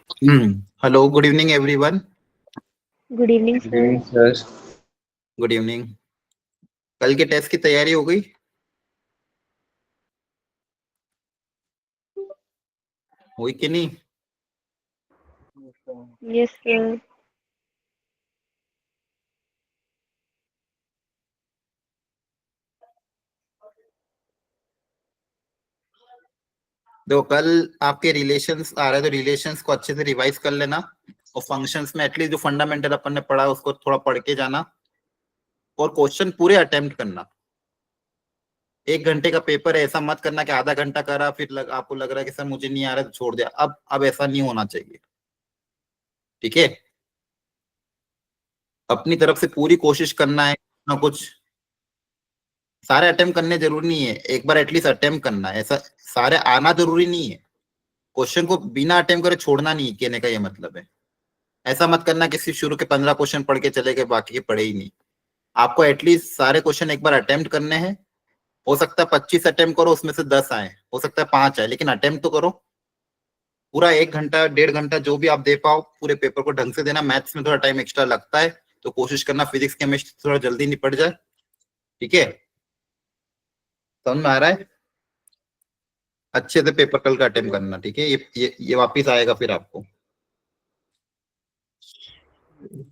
Hello, good evening everyone. Good evening good sir. Evening sir. Good evening. कल के test की तैयारी हो गई? हुई कि नहीं? Yes sir. देखो, कल आपके रिलेशंस आ रहे हैं तो रिलेशंस को अच्छे से रिवाइज कर लेना, और फंक्शंस में एटलीस्ट जो फंडामेंटल अपन ने पढ़ा उसको थोड़ा पढ़ के जाना, और क्वेश्चन पूरे अटेम्प्ट करना। 1 घंटे का पेपर है, ऐसा मत करना कि आधा घंटा करा फिर आपको लग रहा है कि सर मुझे नहीं आ रहा है तो छोड़ दिया। अब ऐसा नहीं होना चाहिए, ठीक है? अपनी तरफ से पूरी कोशिश करना है ना। कुछ सारे अटेम्प्ट करने जरूरी नहीं है, एक बार एटलीस्ट अटेम्प्ट करना है। ऐसा सारे आना जरूरी नहीं है। क्वेश्चन को बिना अटेम्प्ट करे छोड़ना नहीं, कहने का ये मतलब है। ऐसा मत करना कि सिर्फ शुरू के 15 क्वेश्चन पढ़ के चले गए, बाकी के पढ़े ही नहीं। आपको एटलीस्ट सारे क्वेश्चन एक बार अटेम्प्ट करने हैं। हो सकता है 25 अटेम्प्ट करो, उसमें से 10 आए, हो सकता है 5 आए, लेकिन अटेम्प्ट तो करो। पूरा 1 घंटा 1.5 घंटा जो भी आप दे पाओ पूरे पेपर को ढंग से देना। मैथ्स में थोड़ा टाइम एक्स्ट्रा लगता है तो कोशिश करना फिजिक्स केमिस्ट्री थोड़ा जल्दी निपट जाए, ठीक है? समझ में आ रहा है? अच्छे से पेपर कल का अटेम्प्ट करना, ठीक है? ये वापिस आएगा फिर आपको।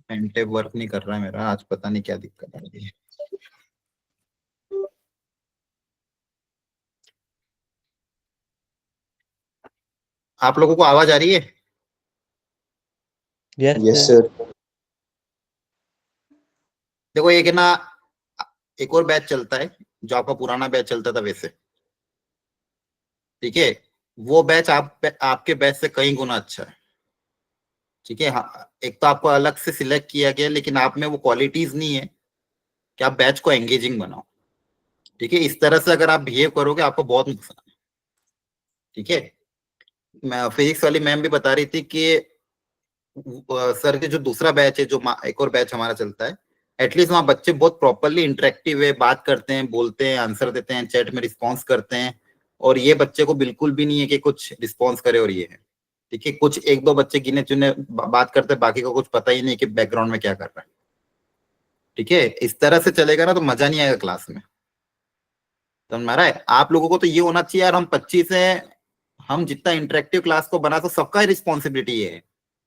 पेंटेब वर्क नहीं कर रहा है मेरा आज, पता नहीं क्या दिक्कत आ रही है। आप लोगों को आवाज आ रही है? Yes sir. देखो, एक है ना, एक और बैच चलता है जो आपका पुराना बैच चलता था वैसे, ठीक है? वो बैच आपके बैच से कई गुना अच्छा है, ठीक है? हाँ, एक तो आपको अलग से सिलेक्ट किया गया, लेकिन आप में वो क्वालिटीज नहीं है कि आप बैच को एंगेजिंग बनाओ, ठीक है? इस तरह से अगर आप बिहेव करोगे आपको बहुत नुकसान है, ठीक है? मैं फिजिक्स वाली मैम भी बता रही थी कि सर के जो दूसरा बैच है, जो एक और बैच हमारा चलता है, एटलीस्ट वहाँ बच्चे बहुत प्रॉपरली इंटरेक्टिव है, बात करते हैं, बोलते हैं, आंसर देते हैं, चैट में रिस्पॉन्स करते हैं। और ये बच्चे को बिल्कुल भी नहीं है कि कुछ रिस्पॉन्स करे और ये है, ठीक है? कुछ 1-2 बच्चे गिने चुने बात करते हैं, बाकी को कुछ पता ही नहीं कि बैकग्राउंड में क्या कर रहा है, ठीक है? इस तरह से चलेगा ना तो मजा नहीं आएगा क्लास में। समझ में आ रहा है? आप लोगों को तो ये होना चाहिए यार, हम 25 हैं, हम जितना इंटरेक्टिव क्लास को बना तो सबका रिस्पॉन्सिबिलिटी है।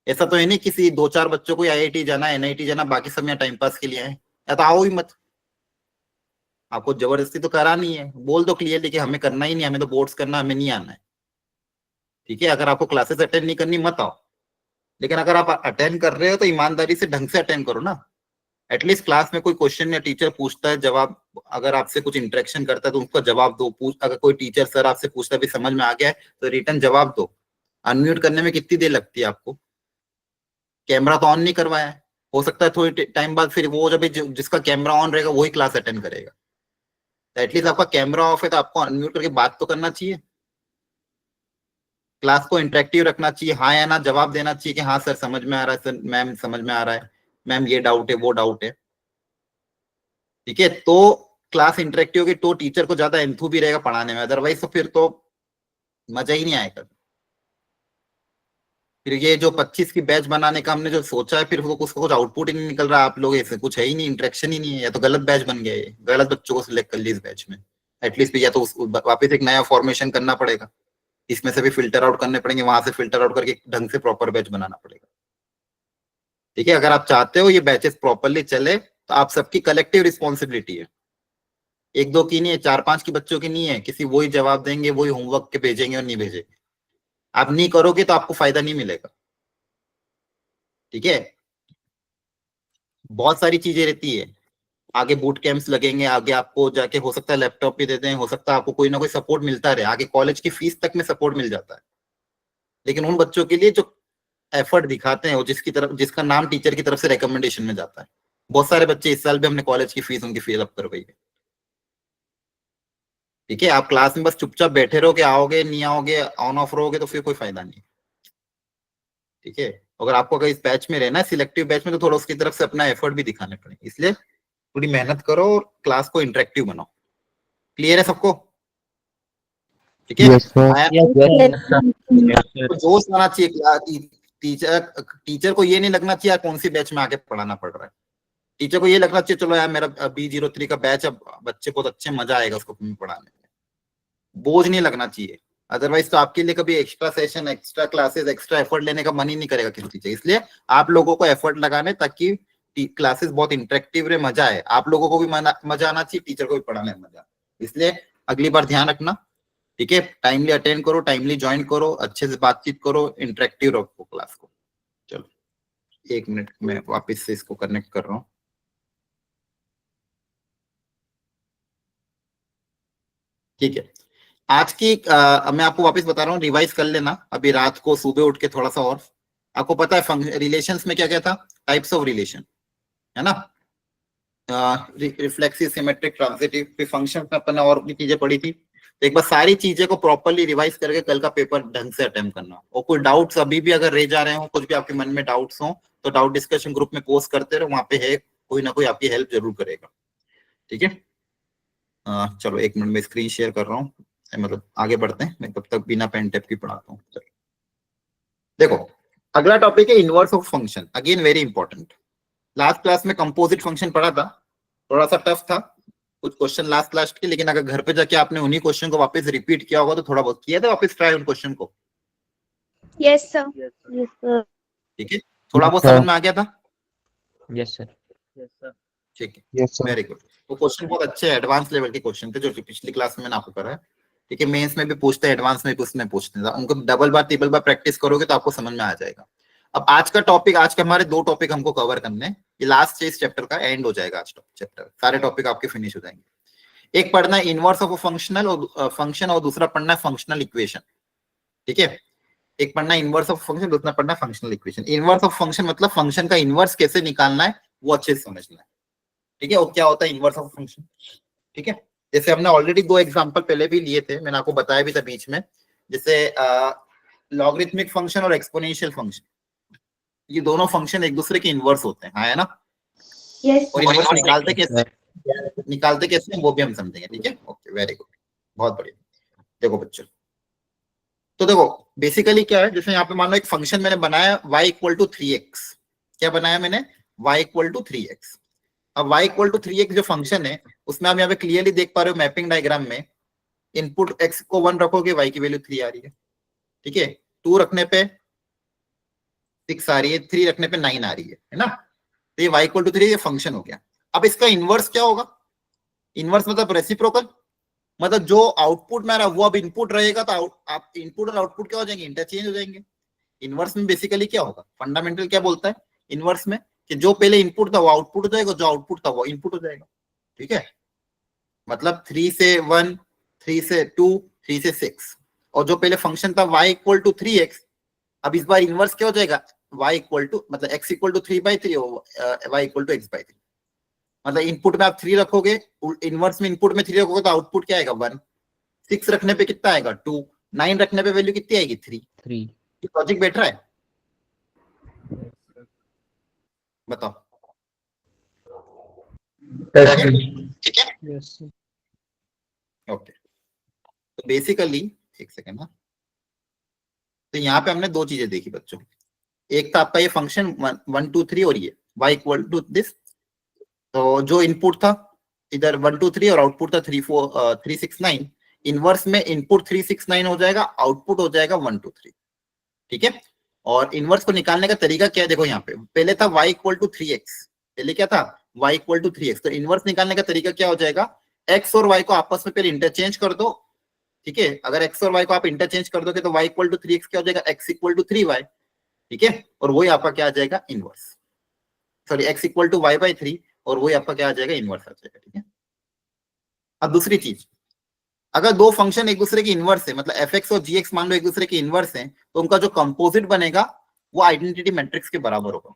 ऐसा तो है नहीं किसी 2-4 बच्चों को आईआईटी जाना, एनआईटी जाना, बाकी सब यहाँ टाइम पास के लिए है, या तो आओ ही मत। आपको जबरदस्ती तो करानी है, बोल दो क्लियरली कि हमें करना ही नहीं, हमें तो बोर्ड्स करना, हमें नहीं आना है, ठीक है? अगर आपको क्लासेस अटेंड नहीं करनी मत आओ, लेकिन अगर आप अटेंड कर रहे हो तो ईमानदारी से ढंग से अटेंड करो ना। एटलीस्ट क्लास में कोई क्वेश्चन या टीचर पूछता है, जवाब, अगर आपसे कुछ इंटरेक्शन करता है तो उसका जवाब दो। अगर कोई टीचर सर आपसे पूछता है भी समझ में आ गया है तो रिटर्न जवाब दो। अनम्यूट करने में कितनी देर लगती है आपको? कैमरा तो ऑन नहीं करवाया है, हो सकता है थोड़ी टाइम बाद फिर वो जब जिसका कैमरा ऑन रहेगा वही क्लास अटेंड करेगा। तो एटलीस्ट आपका कैमरा ऑफ है तो आपको अनम्यूट करके बात तो करना चाहिए। क्लास को इंटरेक्टिव रखना चाहिए, हाँ या ना जवाब देना चाहिए कि हाँ सर समझ में आ रहा है, सर मैम समझ में आ रहा है, मैम ये डाउट है वो डाउट है, ठीक है? तो क्लास इंटरेक्टिव होगी तो टीचर को ज्यादा एंथू भी रहेगा पढ़ाने में, अदरवाइज तो फिर तो मजा ही नहीं आएगा। फिर ये जो 25 की बैच बनाने का हमने जो सोचा है, फिर वो उसका कुछ आउटपुट ही नहीं निकल रहा। आप लोग ऐसे कुछ है ही नहीं, इंटरेक्शन ही नहीं है, या तो गलत बैच बन गया है, गलत बच्चों को सिलेक्ट कर ली इस बैच में। एटलीस्ट या तो वापस एक नया फॉर्मेशन करना पड़ेगा, इसमें से भी फिल्टर आउट करने पड़ेंगे, वहां से फिल्टर आउट करके ढंग से प्रॉपर बैच बनाना पड़ेगा, ठीक है? अगर आप चाहते हो ये बैचेस प्रॉपरली चले तो आप सबकी कलेक्टिव रिस्पॉन्सिबिलिटी है, 1-2 की नहीं है, 4-5 की बच्चों की नहीं है। किसी वही जवाब देंगे, वही होमवर्क के भेजेंगे और नहीं भेजेंगे। आप नहीं करोगे तो आपको फायदा नहीं मिलेगा, ठीक है? बहुत सारी चीजें रहती है, आगे बूट कैंप्स लगेंगे, आगे आपको जाके हो सकता है लैपटॉप भी देते हैं, हो सकता है आपको कोई ना कोई सपोर्ट मिलता रहे, आगे कॉलेज की फीस तक में सपोर्ट मिल जाता है। लेकिन उन बच्चों के लिए जो एफर्ट दिखाते हैं, वो जिसका नाम टीचर की तरफ से रिकमेंडेशन में जाता है। बहुत सारे बच्चे इस साल भी हमने कॉलेज की फीस उनकी फीस अप करवाई है, ठीक है? आप क्लास में बस चुपचाप बैठे रहोगे, आओगे नहीं आओगे, ऑन ऑफ रहोगे तो फिर कोई फायदा नहीं, ठीक है? अगर आपको अगर इस बैच में रहना है, सिलेक्टिव बैच में, तो थोड़ा उसकी तरफ से अपना एफर्ट भी दिखाने पड़ेंगे, इसलिए थोड़ी मेहनत करो और क्लास को इंटरेक्टिव बनाओ। क्लियर है सबको? ठीक है? Yes sir. आया? यस तो जोश आना चाहिए टीचर को ये नहीं लगना चाहिए यार कौन सी बैच में आके पढ़ाना पड़ रहा है। टीचर को ये लगना चाहिए चलो यार मेरा B03 का बैच, अब बच्चे बहुत अच्छे मजा आएगा उसको पढ़ाने में, बोझ नहीं लगना चाहिए। अदरवाइज तो आपके लिए कभी extra session, extra classes, extra effort लेने का मन ही नहीं करेगा किसी टीचर। इसलिए आप लोगों को एफर्ट लगाने ताकि क्लासेस बहुत इंटरेक्टिव रहे, मजा आए, आप लोगों को भी मजा आना चाहिए, टीचर को भी पढ़ाने में मजा। इसलिए अगली बार ध्यान रखना, ठीक है, टाइमली अटेंड करो, टाइमली ज्वाइन करो, अच्छे से बातचीत करो, इंटरेक्टिव रखो क्लास को। चलो 1 मिनट में वापस से इसको कनेक्ट कर रहा हूँ। ठीक है, आज की मैं आपको वापस बता रहा हूँ, रिवाइज कर लेना अभी रात को, सुबह उठ के थोड़ा सा। और आपको पता है रिलेशंस में क्या क्या था, टाइप्स ऑफ रिलेशन, है ना, रिफ्लेक्सिव, सिमेट्रिक, ट्रांजिटिव, फंक्शन में अपन ने और भी चीजें पढ़ी थी। तो एक बार सारी चीजें को प्रॉपर्ली रिवाइज करके कल का पेपर ढंग से अटेम्प्ट करना। और कोई डाउट्स अभी भी अगर रह जा रहे हो, कुछ भी आपके मन में डाउट्स हो तो डाउट डिस्कशन ग्रुप में पोस्ट करते रहो, वहां पे है कोई ना कोई आपकी हेल्प जरूर करेगा। ठीक है, चलो 1 मिनट में स्क्रीन शेयर कर रहा हूँ, मतलब आगे बढ़ते हैं, मैं तब तक बिना पेन टेप की पढ़ाता हूँ। देखो अगला टॉपिक है inverse of function, again very important. Last class में कंपोजिट फंक्शन पढ़ा था, थोड़ा सा टफ था कुछ क्वेश्चन लास्ट के, लेकिन अगर घर पे जाके आपने उन्हीं क्वेश्चन को वापस रिपीट किया होगा तो थोड़ा बहुत किया था वापस ट्राई उन क्वेश्चन को। Yes, sir. Yes, sir. ठीक है, थोड़ा बहुत समझ में आ गया था? Yes sir. ठीक है, वेरी गुड। वो क्वेश्चन बहुत अच्छे एडवांस लेवल के क्वेश्चन थे जो पिछली क्लास में मैंने आपको कराया। ठीक है, मेंस में भी पूछते हैं, एडवांस में भी उसमें पूछते हैं, उनको डबल बार ट्रिपल बार प्रैक्टिस करोगे तो आपको समझ में आ जाएगा। अब आज का टॉपिक, आज के हमारे 2 टॉपिक हमको कवर करने, ये लास्ट इस चैप्टर का एंड हो जाएगा आज चैप्टर, सारे टॉपिक आपके फिनिश हो जाएंगे। एक पढ़ना है इनवर्स ऑफ फंक्शनल और फंक्शन, और दूसरा पढ़ना है फंक्शनल इक्वेशन। ठीक है, एक पढ़ना है इनवर्स ऑफ फंक्शन, दूसरा पढ़ना है functional equation. Inverse of function मतलब फंक्शन का इनवर्स कैसे निकालना है वो अच्छे से समझना है। ठीक है, और क्या होता है इनवर्स ऑफ फंक्शन। ठीक है, जैसे हमने ऑलरेडी 2 एग्जांपल पहले भी लिए थे, मैंने आपको बताया भी था बीच में, जैसे लॉगरिथमिक फंक्शन और एक्सपोनेंशियल फंक्शन, ये दोनों फंक्शन एक दूसरे के इनवर्स होते हैं, हाँ है ना? Yes. और इनवर्स निकालते कैसे हैं वो भी हम समझेंगे। ठीक है, ओके, वेरी गुड, बहुत बढ़िया। देखो बच्चों, तो देखो बेसिकली क्या है, जैसे यहाँ पे मान लो एक फंक्शन मैंने बनाया y = 3x, क्या बनाया मैंने, y = 3x। अब y = 3x जो फंक्शन है उसमें आप यहाँ पे क्लियरली देख पा रहे हो मैपिंग डायग्राम में, इनपुट x को 1 रखोगे y की वैल्यू 3 आ रही है। ठीक है, 2 रखने पे 6 आ रही है, 3 रखने पे 9 आ रही है ना? तो ये y = 3 ये फंक्शन हो गया। अब इसका इनवर्स क्या होगा, इनवर्स मतलब रेसिप्रोकल, मतलब जो आउटपुट में आ रहा है वो अब इनपुट रहेगा, तो आप इनपुट और आउटपुट क्या हो जाएंगे, इंटरचेंज हो जाएंगे। इनवर्स में बेसिकली क्या होगा, फंडामेंटल क्या बोलता है इनवर्स में, कि जो पहले इनपुट था वो आउटपुट हो जाएगा, जो आउटपुट था वो इनपुट हो जाएगा। ठीक है, मतलब 3 से 1, 3 से 2, 3 से 6, और जो पहले फंक्शन था y = 3x, अब इस बार इनवर्स क्या हो जाएगा, y = मतलब x = 3/3 और y = x/3। मतलब इनपुट में आप 3 रखोगे, इनवर्स में इनपुट में 3 रखोगे तो आउटपुट क्या आएगा 1, 6 रखने पे कितना आएगा 2, 9 रखने पे वैल्यू कितनी आएगी 3। लॉजिक बैठ रहा है, बताओ? ठीक है, ओके। तो बेसिकली एक सेकेंड ना, तो यहाँ पे हमने 2 चीजें देखी बच्चों, एक था आपका ये फंक्शन 1 2 3 और ये y = दिस, तो जो इनपुट था इधर 1 2 3 और आउटपुट था 3 4 3 6 9, इनवर्स में इनपुट 3 6 9 हो जाएगा, आउटपुट हो जाएगा 1 2 3। ठीक है, और इनवर्स को निकालने का तरीका क्या है, देखो यहाँ पे पहले था y = 3x, पहले क्या था y = 3x, तो इनवर्स निकालने का तरीका क्या हो जाएगा, x और y को आपस में पहले इंटरचेंज कर दो। ठीक है, अगर x और y को आप इंटरचेंज कर दोगे तो y = 3x क्या हो जाएगा, x = 3y। ठीक है, और वही आपका क्या आ जाएगा इनवर्स, सॉरी x = y/3, और वही आपका क्या आ जाएगा इनवर्स आ जाएगा। ठीक है, अब दूसरी चीज, अगर 2 फंक्शन एक दूसरे के इनवर्स है, मतलब fx और gx मान लो एक दूसरे के इनवर्स हैं, तो उनका जो कंपोजिट बनेगा वो आइडेंटिटी मैट्रिक्स के बराबर होगा।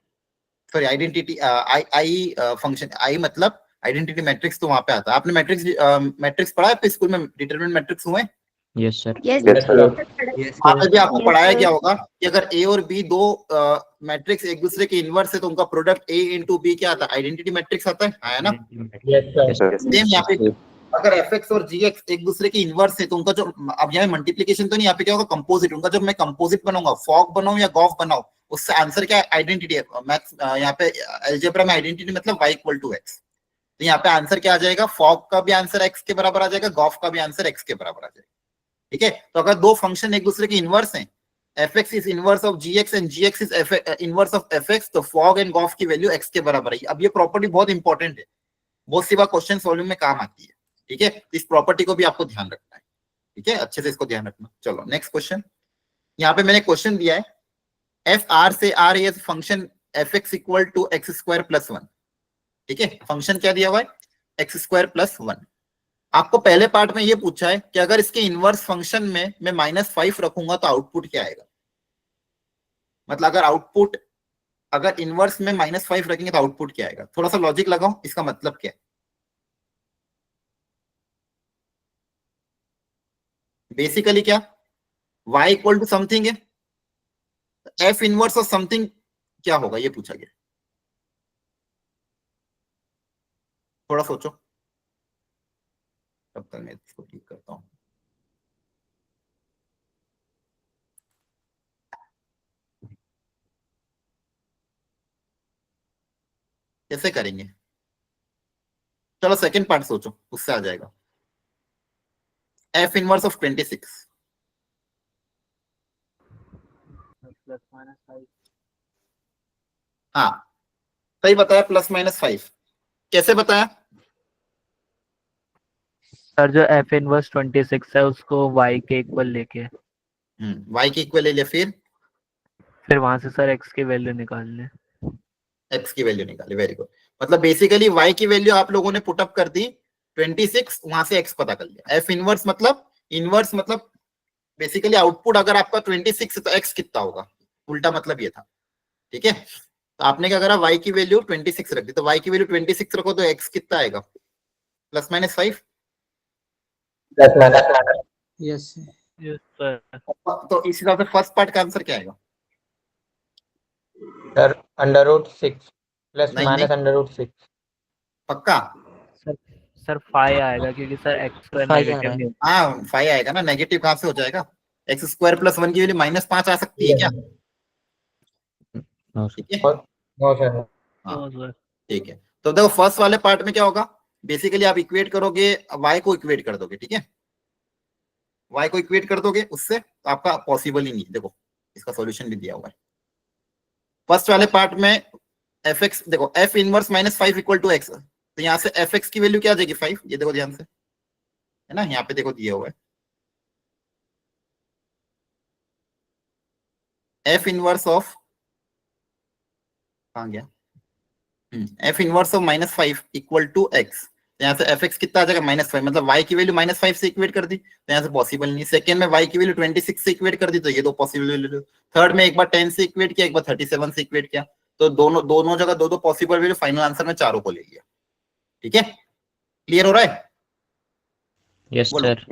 सॉरी आइडेंटिटी आई फंक्शन, आई मतलब आइडेंटिटी मैट्रिक्स, तो वहां पे आता है। आपने मैट्रिक्स पढ़ा है स्कूल में, डिटरमिनेंट मैट्रिक्स हुए? Yes sir. Yes, Yes, sir. वहां पे भी आपको Yes, पढ़ाया sir. क्या होगा कि अगर a और b 2 मैट्रिक्स एक दूसरे के इनवर्स है तो उनका प्रोडक्ट a × b क्या आता है, आइडेंटिटी मैट्रिक्स आता है, आया ना? Yes sir. सेम यहाँ पे अगर fx और gx एक दूसरे के इनवर्स है तो उनका जो, अब यहाँ मल्टीप्लीकेशन तो नहीं, यहाँ पे क्या होगा कंपोजिट, उनका जब मैं कंपोजिट बनाऊंगा, फॉग बनाऊं या गॉफ बनाऊं, उससे आंसर क्या है, आइडेंटिटी है। मैथ्स यहाँ पे अलजेब्रा में आइडेंटिटी मतलब y इक्वल टू x, तो यहाँ पे आंसर क्या आ जाएगा, फॉग का भी आंसर x के बराबर आ जाएगा, गॉफ का भी आंसर x के बराबर आ जाएगा। ठीक है, तो अगर दो फंक्शन एक दूसरे के इनवर्स हैं, fx is inverse of gx and gx is inverse of fx, तो फॉग एंड गॉफ की वैल्यू x के बराबर है। अब ये प्रॉपर्टी बहुत इंपॉर्टेंट है, बहुत सी बार क्वेश्चन सॉल्विंग में काम आती है। ठीक है, इस प्रॉपर्टी को भी आपको ध्यान रखना है। ठीक है, अच्छे से इसको ध्यान रखना। चलो नेक्स्ट क्वेश्चन, यहाँ पे मैंने क्वेश्चन दिया है, एफ आर से R A function F X equal to X square plus 1। ठीक है, फंक्शन क्या दिया हुआ है, एक्स स्क्वायर प्लस 1। आपको पहले पार्ट में ये पूछा है कि अगर इसके इनवर्स फंक्शन में मैं -5 रखूंगा तो आउटपुट क्या आएगा, मतलब अगर आउटपुट, अगर इनवर्स में -5 रखेंगे तो आउटपुट क्या आएगा। थोड़ा सा लॉजिक लगाओ, इसका मतलब क्या है। बेसिकली क्या, y इक्वल टू समथिंग है, एफ इनवर्स ऑफ समथिंग क्या होगा ये पूछा गया। थोड़ा सोचो, तब तक मैं इसको ठीक करता हूं। कैसे करेंगे, चलो सेकंड पार्ट सोचो, उससे आ जाएगा। एफ इनवर्स ऑफ 26, हाँ सही बताया, +-5। कैसे बताया, सर जो एफ इनवर्स 26 है उसको y के इक्वल लेके y के इक्वल ले लिया, फिर वहां से सर x की वैल्यू निकाल ले। x की वैल्यू निकाली, वेरी गुड। मतलब बेसिकली y की वैल्यू आप लोगों ने पुटअप कर दी 26, वहां से x पता कर लिया। एफ इनवर्स मतलब बेसिकली आउटपुट अगर आपका 26 है तो x कितना होगा, उल्टा मतलब ये था। ठीक है, तो आपने क्या करा, y की वैल्यू 26 रख दी, तो y की वैल्यू 26 रखो तो x कितना आएगा, +-5। Yes yes sir. तो इस हिसाब से फर्स्ट पार्ट का आंसर क्या आएगा, सर √6 प्लस नहीं, माइनस √6। पक्का। सर 5 आएगा क्योंकि सर x स्क्वायर 5 आ नेगेटिव रहा है। नहीं होता। हाँ 5 आएगा ना, नेगेटिव कहां से हो जाएगा, x स्क्वायर प्लस 1 की वैल्यू -5 आ सकती है क्या। ठीक है, नो सर। हाँ तो सर ठीक है। तो देखो फर्स्ट वाले पार्ट में क्या होगा, बेसिकली आप इक्वेट करोगे, y को इक्वेट कर दोगे। ठीक है, y को इक्वेट कर दोगे उससे, तो आपका पॉसिबल ही नहीं है। देखो इसका सॉल्यूशन भी दिया हुआ है फर्स्ट वाले पार्ट में। एफ एक्स देखो, F inverse -5 equal to X, तो यहाँ से एफ एक्स की वैल्यू क्या आ जाएगी, 5। ये देखो ध्यान से, है ना, यहाँ पे देखो दिया हुआ है एफ इनवर्स ऑफ, कहाँ गया, F inverse of -5 equal to X, यहाँ से एफ एक्स कितना आ जाएगा, -5, मतलब y की वैल्यू -5 से इक्वेट कर दी, तो यहाँ से पॉसिबल नहीं। सेकंड में y की वैल्यू 26 से इक्वेट कर दी, तो ये दो पॉसिबल। थर्ड में एक बार 10 से इक्वेट किया, एक बार 37 से इक्वेट किया, तो दोनों जगह दो पॉसिबल वैल्यू, फाइनल आंसर में चारों को ले लिया। ठीक है, क्लियर हो रहा है। यस बोलो। सर।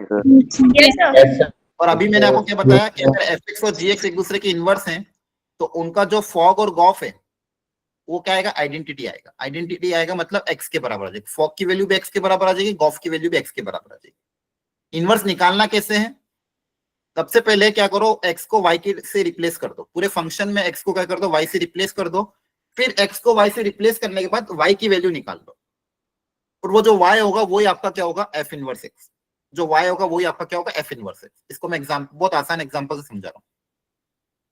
Yes, sir. और अभी मैंने आपको क्या बताया कि अगर एफ एक्स और जी एक्स एक दूसरे के इनवर्स हैं तो उनका जो फॉग और गॉफ है वो क्या आएगा, आइडेंटिटी आएगा। आइडेंटिटी आएगा मतलब एक्स के बराबर आ जाएगी, फॉग की वैल्यू भी एक्स के बराबर आ जाएगी, गॉफ की वैल्यू भी एक्स के बराबर आ जाएगी। इनवर्स निकालना कैसे है, सबसे पहले क्या करो, एक्स को वाई से रिप्लेस कर दो, पूरे फंक्शन में एक्स को क्या कर दो, वाई से रिप्लेस कर दो, फिर एक्स को वाई से रिप्लेस करने के बाद वाई की वैल्यू निकाल दो, और वो जो वाई होगा वही आपका क्या होगा, एफ इनवर्स एक्स। जो वाई होगा वही आपका क्या होगा, एफ इनवर्स एक्स। इसको मैं बहुत आसान एग्जांपल से समझा रहा हूँ,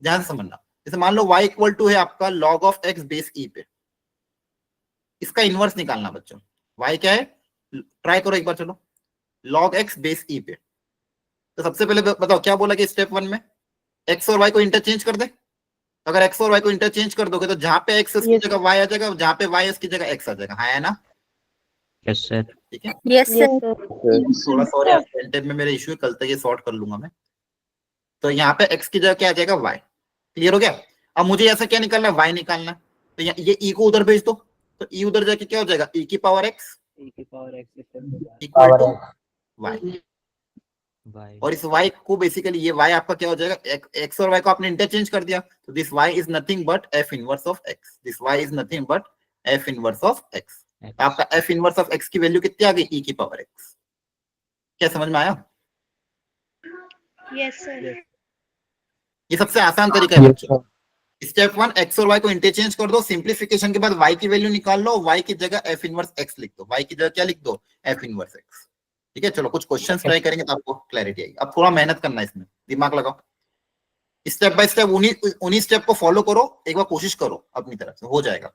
ध्यान से समझना। जैसे मान लो y इक्वल टू है आपका log of x base e पे, इसका इनवर्स निकालना बच्चों। y क्या है, ट्राई करो एक बार, चलो log x बेस e पे। तो सबसे पहले बताओ क्या बोला कि स्टेप 1 में x और y को इंटरचेंज कर दे। अगर x और y को इंटरचेंज कर दोगे तो जहां पे x उसकी जगह y आ जाएगा, जहां पे y उसकी जगह x आ जाएगा, है ना। Yes sir. ठीक है, Yes, sir. थोड़ा सॉरी सेंटेंस में मेरे इशू है, कल तक ये सॉर्ट कर लूंगा मैं। तो यहाँ पे x की जगह क्या आ जाएगा, y। क्लियर हो गया। अब मुझे ऐसा क्या निकालना है, y निकालना है, तो ये e को उधर भेज दो, तो e उधर जाके क्या हो जाएगा, e की power x equal to y। और इस y को बेसिकली ये y आपका क्या हो जाएगा, x और y को आपने इंटरचेंज कर दिया, तो this y is nothing but f inverse of x। This y is nothing but f inverse of x। आपका f इनवर्स ऑफ x की वैल्यू कितनी आ गई, e की पावर x। क्या समझ में आया? Yes sir. ये सबसे आसान तरीका है Yes, बच्चों। स्टेप 1, एक्स और वाई को इंटरचेंज कर दो, सिंप्लीफिकेशन के बाद वाई की वैल्यू निकाल लो, वाई की जगह एफ इनवर्स एक्स लिख दो, वाई की जगह क्या लिख दो, एफ इनवर्स एक्स। ठीक है, चलो कुछ क्वेश्चंस ट्राई करेंगे तो आपको क्लैरिटी आएगी। अब थोड़ा मेहनत करना है इसमें, दिमाग लगाओ, स्टेप बाय स्टेप उन्हीं स्टेप को फॉलो करो, एक बार कोशिश करो अपनी तरफ से, हो जाएगा।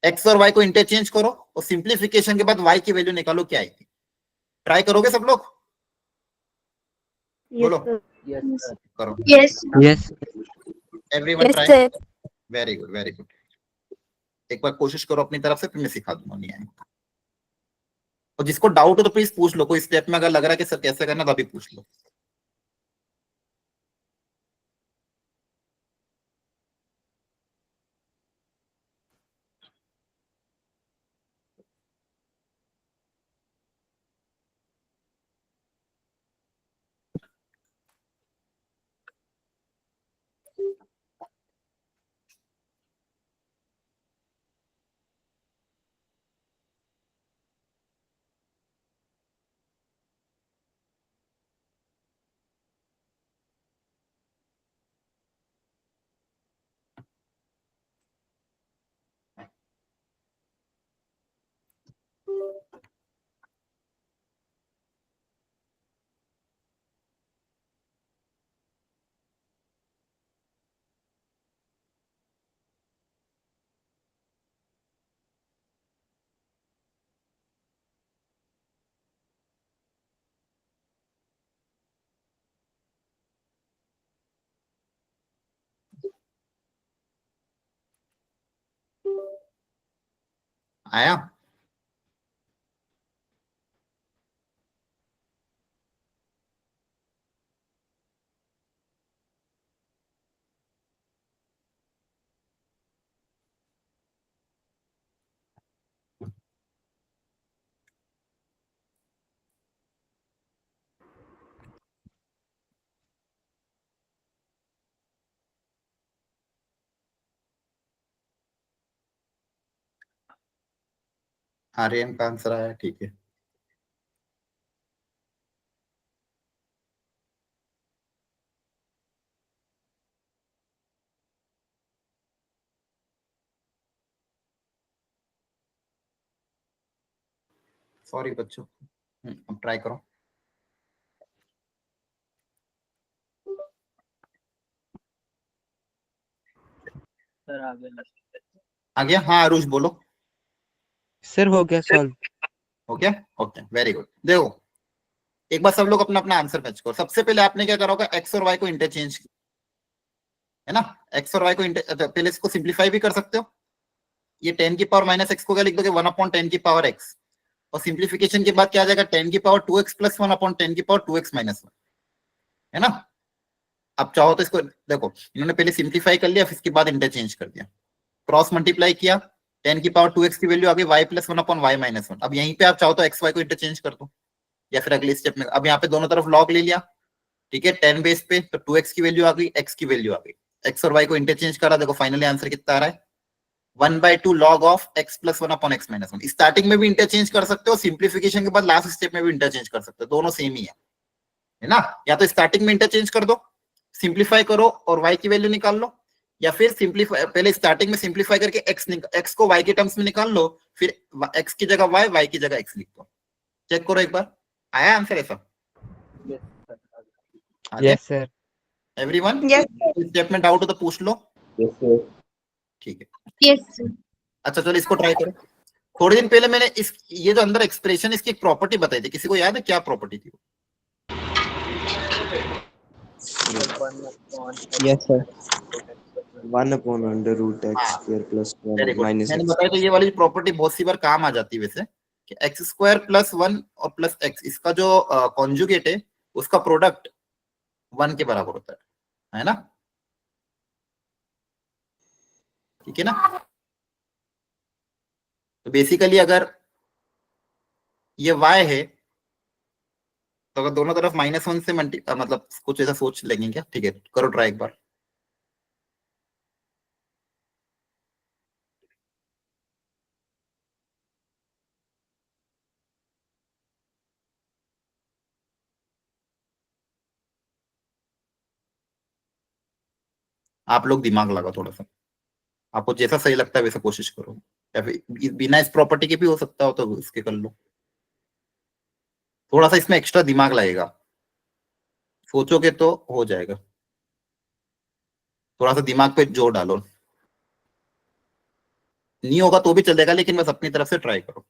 एक्स और वाई को इंटरचेंज करो और सिंप्लीफिकेशन के बाद वाई की वैल्यू निकालो, क्या आएगी। ट्राई करोगे सब लोग? बोलो, यस सर। करो, yes Yes. Everyone yes try. Sir. Very good, very good. एक बार कोशिश करो अपनी तरफ से, फिर मैं सिखा दूंगा, नहीं आएगा। और जिसको डाउट हो तो प्लीज पूछ लो, कोई स्टेप में अगर लग रहा है कि सर कैसे करना, तो अभी पूछ लो। आया? आर्यन का आंसर आया, ठीक है। सॉरी बच्चों, अब ट्राई करो। सर आ गया। आ गया? हाँ आरुष बोलो। सर हो गया सॉल्व। हो गया? Okay, very good. देखो, एक बार सब लोग अपना अपना आंसर मैच करो। सबसे पहले आपने क्या करा होगा, एक्स और वाई को इंटरचेंज, है ना। एक्स और वाई को पहले इसको सिंप्लीफाई भी कर सकते हो। ये 10 की पावर माइनस एक्स को क्या लिख दोगे, 1/10 की पावर एक्स। और सिंप्लीफिकेशन के बाद क्या आ जाएगा, 10 की पावर 2x प्लस 1/10 की पावर 2x माइनस 1, है ना। अब चाहो तो इसको देखो, इन्होंने पहले सिंप्लीफाई कर लिया, फिर इसके बाद इंटरचेंज कर दिया, क्रॉस मल्टीप्लाई किया, 10 की पावर 2x की वैल्यू आ गई y प्लस 1/y-1। अब यहीं पे आप चाहो तो एक्स वाई को इंटरचेंज कर दो, या फिर अगले स्टेप में। अब यहाँ पे दोनों तरफ लॉग ले लिया, ठीक है, 10 बेस पे, तो 2x की वैल्यू आ गई, x की वैल्यू आ गई। एक्स और y को इंटरचेंज करा, देखो फाइनली आंसर कितना आ रहा है, 1/2 log of x plus 1/x-1। Starting में भी इंटरचेंज कर सकते हो, सिंप्लीफिकेशन के बाद लास्ट स्टेप में भी इंटरचेंज कर सकते हो, दोनों सेम ही है ना। या तो स्टार्टिंग में इंटरचेंज कर दो, सिंप्लीफाई करो और y की वैल्यू निकाल लो, या फिर सिंप्लीफाई पहले स्टार्टिंग में सिंप्लीफाई करके x को y के टर्म्स में निकाल लो, फिर x की जगह y की जगह x लिख दो। चेक करो एक बार, आया आंसर ऐसा? Yes sir. Everyone, yes step में डाउट हो तो पूछ लो, Yes, sir. ठीक है। यस अच्छा चलो इसको ट्राई करो। थोड़े दिन पहले मैंने इस ये जो अंदर एक्सप्रेशन, इसकी एक प्रॉपर्टी बताई थी, किसी को याद है क्या प्रॉपर्टी थी? Yes sir. 1/√x हाँ, square plus very 1 good, minus मैंने x. बताया तो ये वाली प्रॉपर्टी बहुत सी बार काम आ जाती है वैसे, कि x² + 1 और प्लस x, इसका जो कॉन्जुगेट है उसका प्रोडक्ट 1 के बराबर होता है ना, ठीक है ना। तो बेसिकली अगर ये y है, तो अगर दोनों तरफ -1 से मतलब कुछ ऐसा सोच लेंगे क्या, ठीक है, करो ट्राई एक बार। आप लोग दिमाग लगाओ थोड़ा सा, आपको जैसा सही लगता है वैसा कोशिश करो, या फिर बिना इस प्रॉपर्टी के भी हो सकता हो तो इसके कर लो। थोड़ा सा इसमें एक्स्ट्रा दिमाग लगेगा, सोचोगे तो हो जाएगा, थोड़ा सा दिमाग पे जोर डालो। नहीं होगा तो भी चलेगा, लेकिन बस अपनी तरफ से ट्राई करो।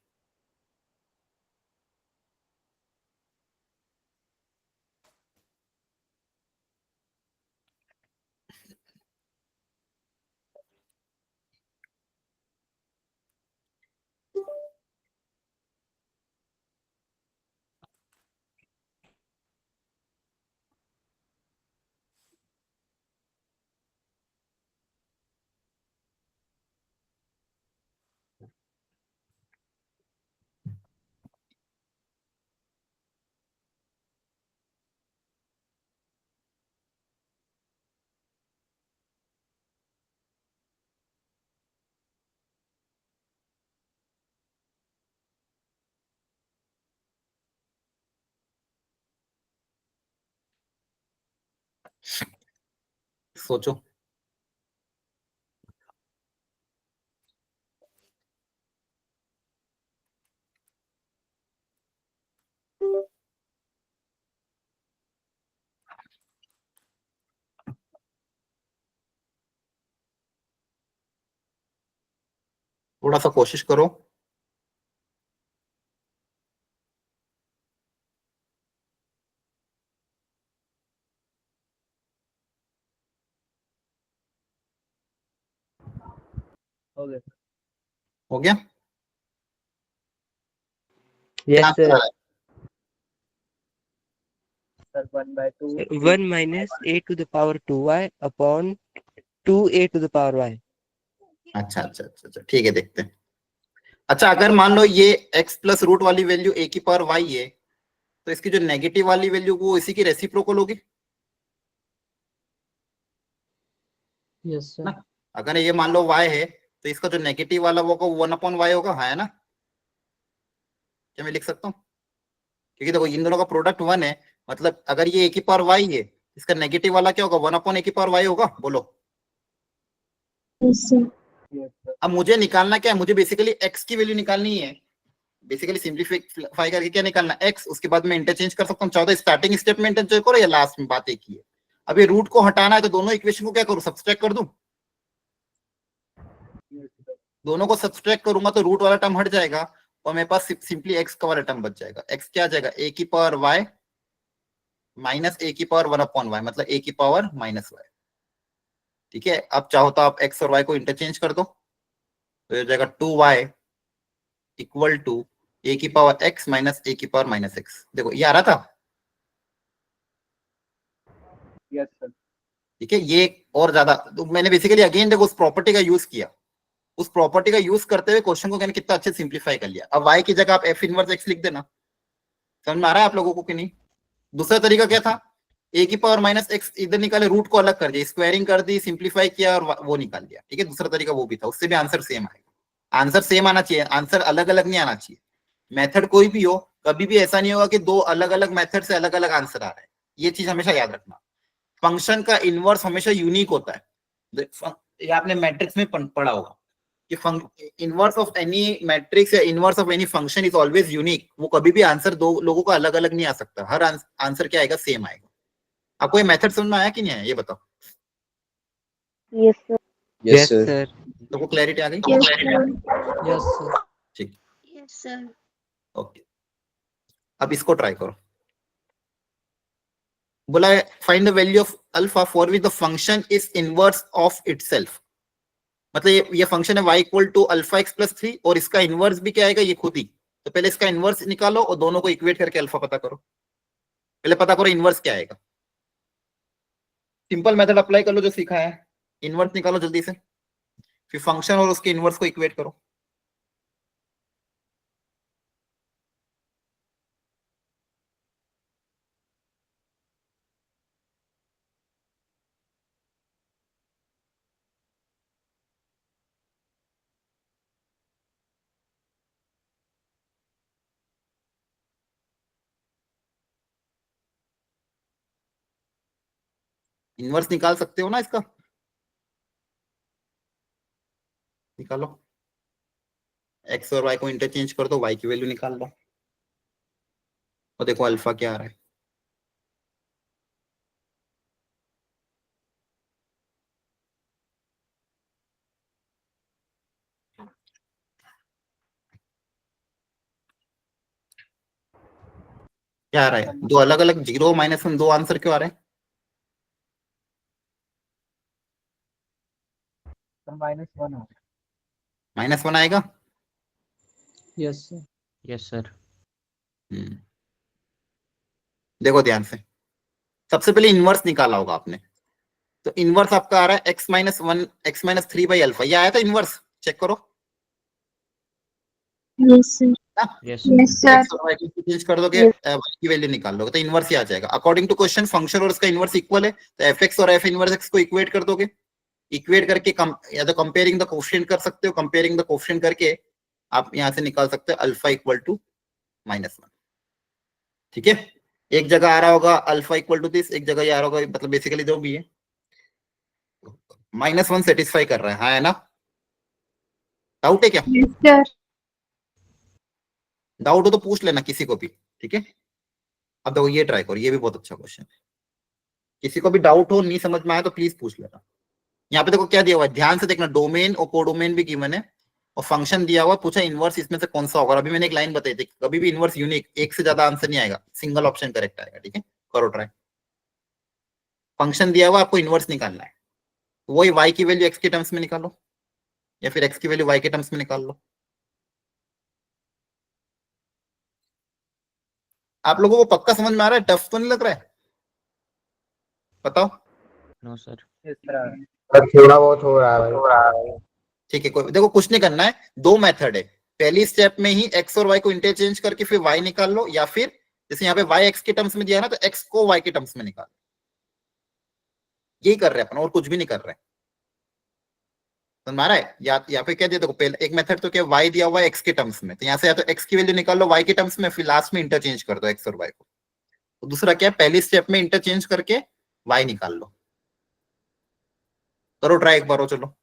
सोचो। थोड़ा सा कोशिश करो। हो गया हो गया? क्या यस आंसर आ सर। रहा है? Sir 1/2 1 minus a to the power 2y upon 2a to the power y। अच्छा अच्छा अच्छा अच्छा, ठीक है, देखते हैं। अच्छा, अगर मान लो ये x प्लस रूट वाली वैल्यू a की पावर y है, तो इसकी जो नेगेटिव वाली वैल्यू वो इसी की रेसिप्रोकल होगी यस ना। सर। अगर ये मान लो y है, तो इसका जो नेगेटिव वाला वो 1/y होगा, हाँ है ना? क्या मैं लिख सकता हूँ? क्योंकि देखो इन दोनों का प्रोडक्ट 1 है, मतलब अगर ये a की पावर y है, इसका नेगेटिव वाला क्या होगा? 1/a की पावर y होगा, बोलो। yes sir, Yes, sir. अब मुझे निकालना क्या है? मुझे बेसिकली x की वैल्यू निकालनी है। बेसिकली सिंप्लीफाई करके क्या निकालना? x, उसके बाद मैं इंटरचेंज कर सकता हूँ, चाहो तो स्टार्टिंग स्टेटमेंट इंटरचेंज करो या लास्ट में बात एक ही है। अब ये रूट को हटाना है तो दोनों इक्वेशन को क्या करूँ? सब्सट्रैक्ट कर दूं। Yes, sir. दोनों को सब्सट्रैक्ट करूंगा तो रूट वाला टर्म हट जाएगा और मेरे पास सिंपली एक्स का वाला टर्म बच जाएगा। एक्स क्या आ जाएगा? ए की पावर वाई माइनस ए की पावर 1/y, मतलब ए की पावर माइनस वाई। ठीक है, अब चाहो तो आप एक्स और वाई को इंटरचेंज कर दो, तो ये हो जाएगा 2y इक्वल टू ए की पावर एक्स माइनस ए की पावर माइनस एक्स। देखो ये आ रहा था। Yes, sir. ठीक है, ये और ज्यादा तो मैंने बेसिकली अगेन देखो उस प्रॉपर्टी का यूज किया, उस प्रॉपर्टी का यूज करते हुए क्वेश्चन को मैंने कितना अच्छे सिंप्लीफाई कर लिया। अब y की जगह आप एफ इनवर्स एक्स लिख देना। समझ में आ रहा है आप लोगों को कि नहीं? दूसरा तरीका क्या था? ए की पावर माइनस एक्स इधर निकाले, रूट को अलग कर दिया, स्क्वायरिंग कर दी, सिंप्लीफाई किया और वो निकाल दिया। ठीक है, दूसरा तरीका वो भी था, उससे भी आंसर सेम आएगा। आंसर सेम आना चाहिए, आंसर अलग अलग नहीं आना चाहिए। मेथड कोई भी हो, कभी भी ऐसा नहीं होगा कि दो अलग अलग मेथड से अलग अलग आंसर आ रहा है। ये चीज हमेशा याद रखना। फंक्शन का इनवर्स हमेशा यूनिक होता है। ये आपने मैट्रिक्स में पढ़ा होगा कि इनवर्स ऑफ एनी मैट्रिक्स या inverse of any function is always unique. वो कभी भी आंसर दो लोगों का अलग अलग नहीं आ सकता, हर आंसर क्या आएगा? सेम आएगा। आपको ये मेथड समझ में आया कि नहीं आया, ये बताओ। yes sir, yes sir. तो वो क्लैरिटी आ गई? yes sir, yes sir. ठीक, yes sir, ओके। अब इसको ट्राई करो। बोला है find the value of alpha for which the function is inverse of itself. मतलब ये फंक्शन है y equal to alpha X plus 3 और इसका इनवर्स भी क्या आएगा? ये खुद ही। तो पहले इसका इनवर्स निकालो और दोनों को इक्वेट करके अल्फा पता करो। पहले पता करो इनवर्स क्या आएगा। सिंपल मेथड अप्लाई कर लो जो सीखा है, इनवर्स निकालो जल्दी से, फिर फंक्शन और उसके इनवर्स को इक्वेट करो। इनवर्स निकाल सकते हो ना इसका? निकालो, एक्स और वाई को इंटरचेंज कर दो, वाई की वैल्यू निकाल लो और देखो अल्फा क्या आ रहा है। क्या आ रहा है? दो अलग अलग 0 -1 दो आंसर क्यों आ रहे हैं? -1 -1 आएगा। Yes sir. Yes, sir. देखो ध्यान से, सबसे पहले इनवर्स निकाला होगा आपने, तो इनवर्स आपका आ रहा है x-1 x-3/अल्फा, ये आया था इनवर्स, चेक करो Yes, sir. ना। Yes, sir. Yes, sir. x और y को चेंज कर दोगे, Yes. y की वैल्यू निकाल लोगे तो इनवर्स ही आ जाएगा। अकॉर्डिंग टू क्वेश्चन फंक्शन और उसका इनवर्स इक्वल है, तो fx और f इनवर्स x को इक्वेट कर दोगे, इक्वेट करके या तो कंपेयरिंग द कोएफिशिएंट कर सकते हो, कंपेयरिंग द कोएफिशिएंट करके आप यहां से निकाल सकते हो अल्फा इक्वल टू -1। ठीक है, एक जगह आ रहा होगा अल्फा इक्वल टू दिस, एक जगह ये आ रहा होगा, मतलब बेसिकली जो भी है -1 सेटिस्फाई कर रहा है, हाँ है ना? डाउट है क्या? Yes, sir. डाउट हो तो पूछ लेना किसी को भी, ठीक है। अब देखो ये ट्राई करो, ये भी बहुत अच्छा क्वेश्चन है, किसी को भी डाउट हो, नहीं समझ में आया तो प्लीज पूछ लेना। यहाँ पे देखो क्या दिया हुआ है, ध्यान से देखना, डोमेन और कोडोमेन भी गिवन है और फंक्शन दिया हुआ, पूछा इनवर्स इसमें से कौन सा होगा। अभी मैंने एक लाइन बताई थी, कभी भी इनवर्स यूनिक, एक से ज्यादा आंसर नहीं आएगा, सिंगल ऑप्शन करेक्ट आएगा, ठीक है। करो ट्राई, फंक्शन दिया हुआ, आपको इनवर्स निकालना है, वही y की वैल्यू x के टर्म्स में निकालो या फिर x की वैल्यू y के टर्म्स में निकाल लो। आप लोगों को पक्का समझ में आ रहा है? टफ तो नहीं लग रहा है? बताओ। No, sir. थोड़ा बहुत हो रहा है। ठीक है, कोई देखो कुछ नहीं करना है, दो मेथड है, पहली स्टेप में ही x और y को इंटरचेंज करके फिर y निकाल लो, या फिर जैसे यहाँ पे y x के टर्म्स में दिया है ना, तो x को y के टर्म्स में निकाल, यही कर रहे हैं अपन, और कुछ भी नहीं कर रहे हैं। समझ में आ रहा है? या फिर क्या दिया, देखो पहले एक मेथड तो क्या, y दिया हुआ है x के टर्म्स में, तो यहाँ से या तो x की वैल्यू निकाल लो y के टर्म्स में, फिर लास्ट में इंटरचेंज कर दो x और y को। तो दूसरा क्या है, पहली स्टेप में इंटरचेंज करके y निकाल लो। करो ट्राई एक बार हो, चलो।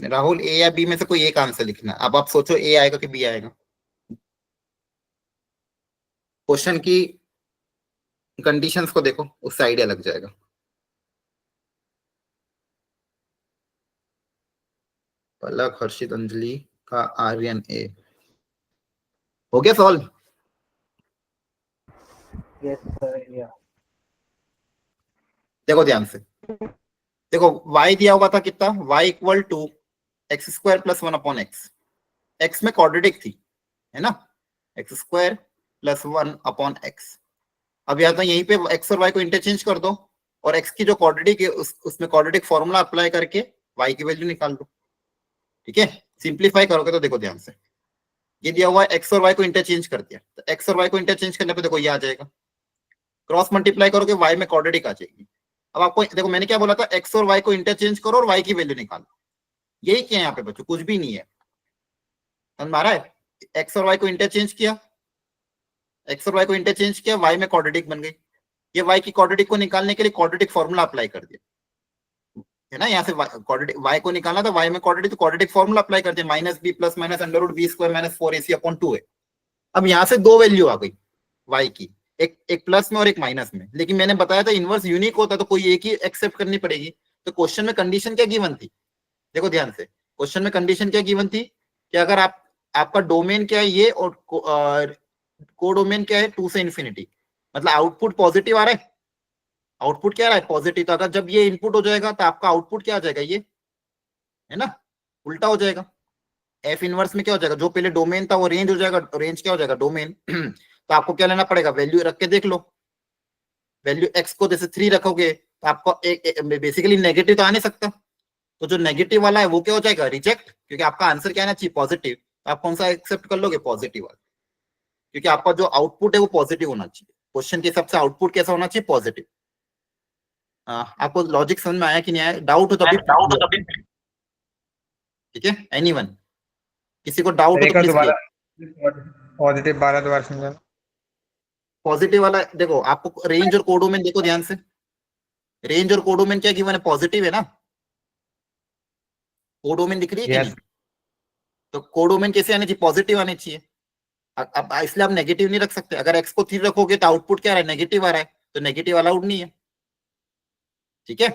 राहुल, ए या बी में से कोई एक आंसर लिखना। अब आप सोचो ए आएगा कि बी आएगा। क्वेश्चन की कंडीशंस को देखो, उससे आइडिया लग जाएगा। पलक, हर्षित, अंजलि का आर्यन ए हो गया सॉल्व। Yes sir. या देखो ध्यान से, देखो y दिया हुआ था कितना, y equal to x² + 1 / x, x में क्वाड्रेटिक थी, है ना, x² + 1 / x। अब या तो यहीं पे x और y को इंटरचेंज कर दो और x की जो क्वाड्रेटिक है उसमें क्वाड्रेटिक फॉर्मूला अप्लाई करके y की वैल्यू निकाल दो। ठीक है, सिंप्लीफाई करोगे तो देखो ध्यान से, ये दिया हुआ है x और y को इंटरचेंज कर दिया, तो x और y को इंटरचेंज करने पे देखो ये आ जाएगा, क्रॉस मल्टीप्लाई करोगे y में क्वाड्रेटिक आ जाएगी। अब आपको देखो मैंने क्या बोला था, x और y को इंटरचेंज करो और y की वैल्यू निकालो, यही किया यहाँ पे बच्चों, कुछ भी नहीं है। समझ में आ रहा है? x और y को इंटरचेंज किया, x और y को इंटरचेंज किया, y में क्वाड्रेटिक बन गई, ये y की क्वाड्रेटिक को निकालने के लिए क्वाड्रेटिक फॉर्मूला अप्लाई कर दिया, है ना। यहाँ से क्वाड्रेटिक y को निकालना था, y में क्वाड्रेटिक, तो क्वाड्रेटिक फॉर्मूला अप्लाई कर दिया, -b + √b² - 4ac/2 है। अब यहाँ से दो वैल्यू आ गई y की, एक प्लस में और एक माइनस में, लेकिन मैंने बताया था इनवर्स यूनिक होता तो कोई एक ही एक्सेप्ट करनी पड़ेगी। तो क्वेश्चन में कंडीशन क्या गिवन थी, देखो ध्यान से, क्वेश्चन में कंडीशन क्या गिवन थी कि अगर आपका डोमेन क्या है ये और कोडोमेन क्या है 2 से इंफिनिटी, मतलब आउटपुट पॉजिटिव आ रहा है, आउटपुट क्या आ रहा है पॉजिटिव, तो अगर जब ये इनपुट हो जाएगा तो आपका आउटपुट क्या आ जाएगा, ये है ना, उल्टा हो जाएगा। एफ इनवर्स में क्या हो जाएगा, जो पहले डोमेन था वो रेंज हो जाएगा, रेंज क्या हो जाएगा डोमेन तो आपको क्या लेना पड़ेगा, वैल्यू रख के देख लो, वैल्यू एक्स को जैसे 3 रखोगे तो आपको बेसिकली नेगेटिव तो आ नहीं सकता, तो जो नेगेटिव वाला है वो क्या हो जाएगा, रिजेक्ट, क्योंकि आपका आंसर क्या आना चाहिए पॉजिटिव, तो आप कौन सा एक्सेप्ट कर लोगे, पॉजिटिव वाला, क्योंकि आपका जो आउटपुट है वो पॉजिटिव होना चाहिए, क्वेश्चन के हिसाब से आउटपुट कैसा होना चाहिए, पॉजिटिव। आपको लॉजिक समझ में आया कि नहीं आया, डाउट हो तभी, ठीक है, एनीवन, किसी को डाउट हो तो दोबारा प्लीज। पॉजिटिव 12 दोबारा समझा। पॉजिटिव वाला देखो, आपको रेंज और कोडोमेन देखो ध्यान से, रेंज और कोडोमेन क्या गिवन है, पॉजिटिव है ना, कोडोमेन दिख रही है कि नहीं, तो कोडोमेन कैसे आने चाहिए, पॉजिटिव आने चाहिए। अब इसलिए आप नेगेटिव नहीं रख सकते, अगर एक्स को 3 रखोगे तो आउटपुट क्या आ रहा है, नेगेटिव आ रहा है, तो नेगेटिव अलाउड नहीं है, ठीक है,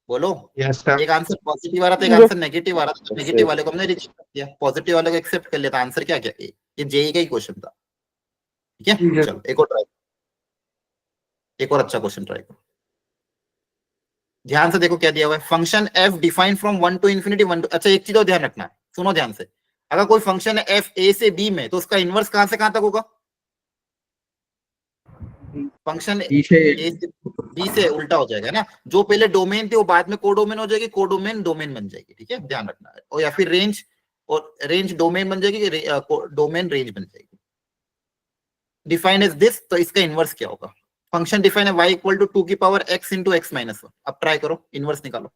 बोलो। Yes sir. एक आंसर पॉजिटिव आ रहा था, एक Yes. आंसर नेगेटिव आ रहा था, नेगेटिव वाले को हमने रिजेक्ट कर दिया, पॉजिटिव वाले को एक्सेप्ट कर लिया, था आंसर क्या क्या, ये जेई का ही क्वेश्चन था, ठीक है। Yes. चलो एक और ट्राई, एक और अच्छा क्वेश्चन ट्राई करो, ध्यान से देखो क्या दिया हुआ है, function F define from 1 to infinity 1 to, अच्छा एक चीज और ध्यान रखना है, सुनो ध्यान से, अगर कोई फंक्शन है एफ ए से बी में, तो उसका इनवर्स कहां से कहां तक होगा, फंक्शन ए से बी से उल्टा हो जाएगा ना, जो पहले डोमेन थी वो बाद में कोडोमेन हो जाएगी, कोडोमेन डोमेन बन जाएगी, ठीक है, ध्यान रखना है, और या फिर रेंज, और रेंज डोमेन बन जाएगी, डोमेन रेंज बन जाएगी, डिफाइन एज दिस, तो इसका इनवर्स क्या होगा, फंक्शन डिफाइन है y इक्वल टू 2 की power x into x minus 1, अब ट्राई करो इनवर्स निकालो,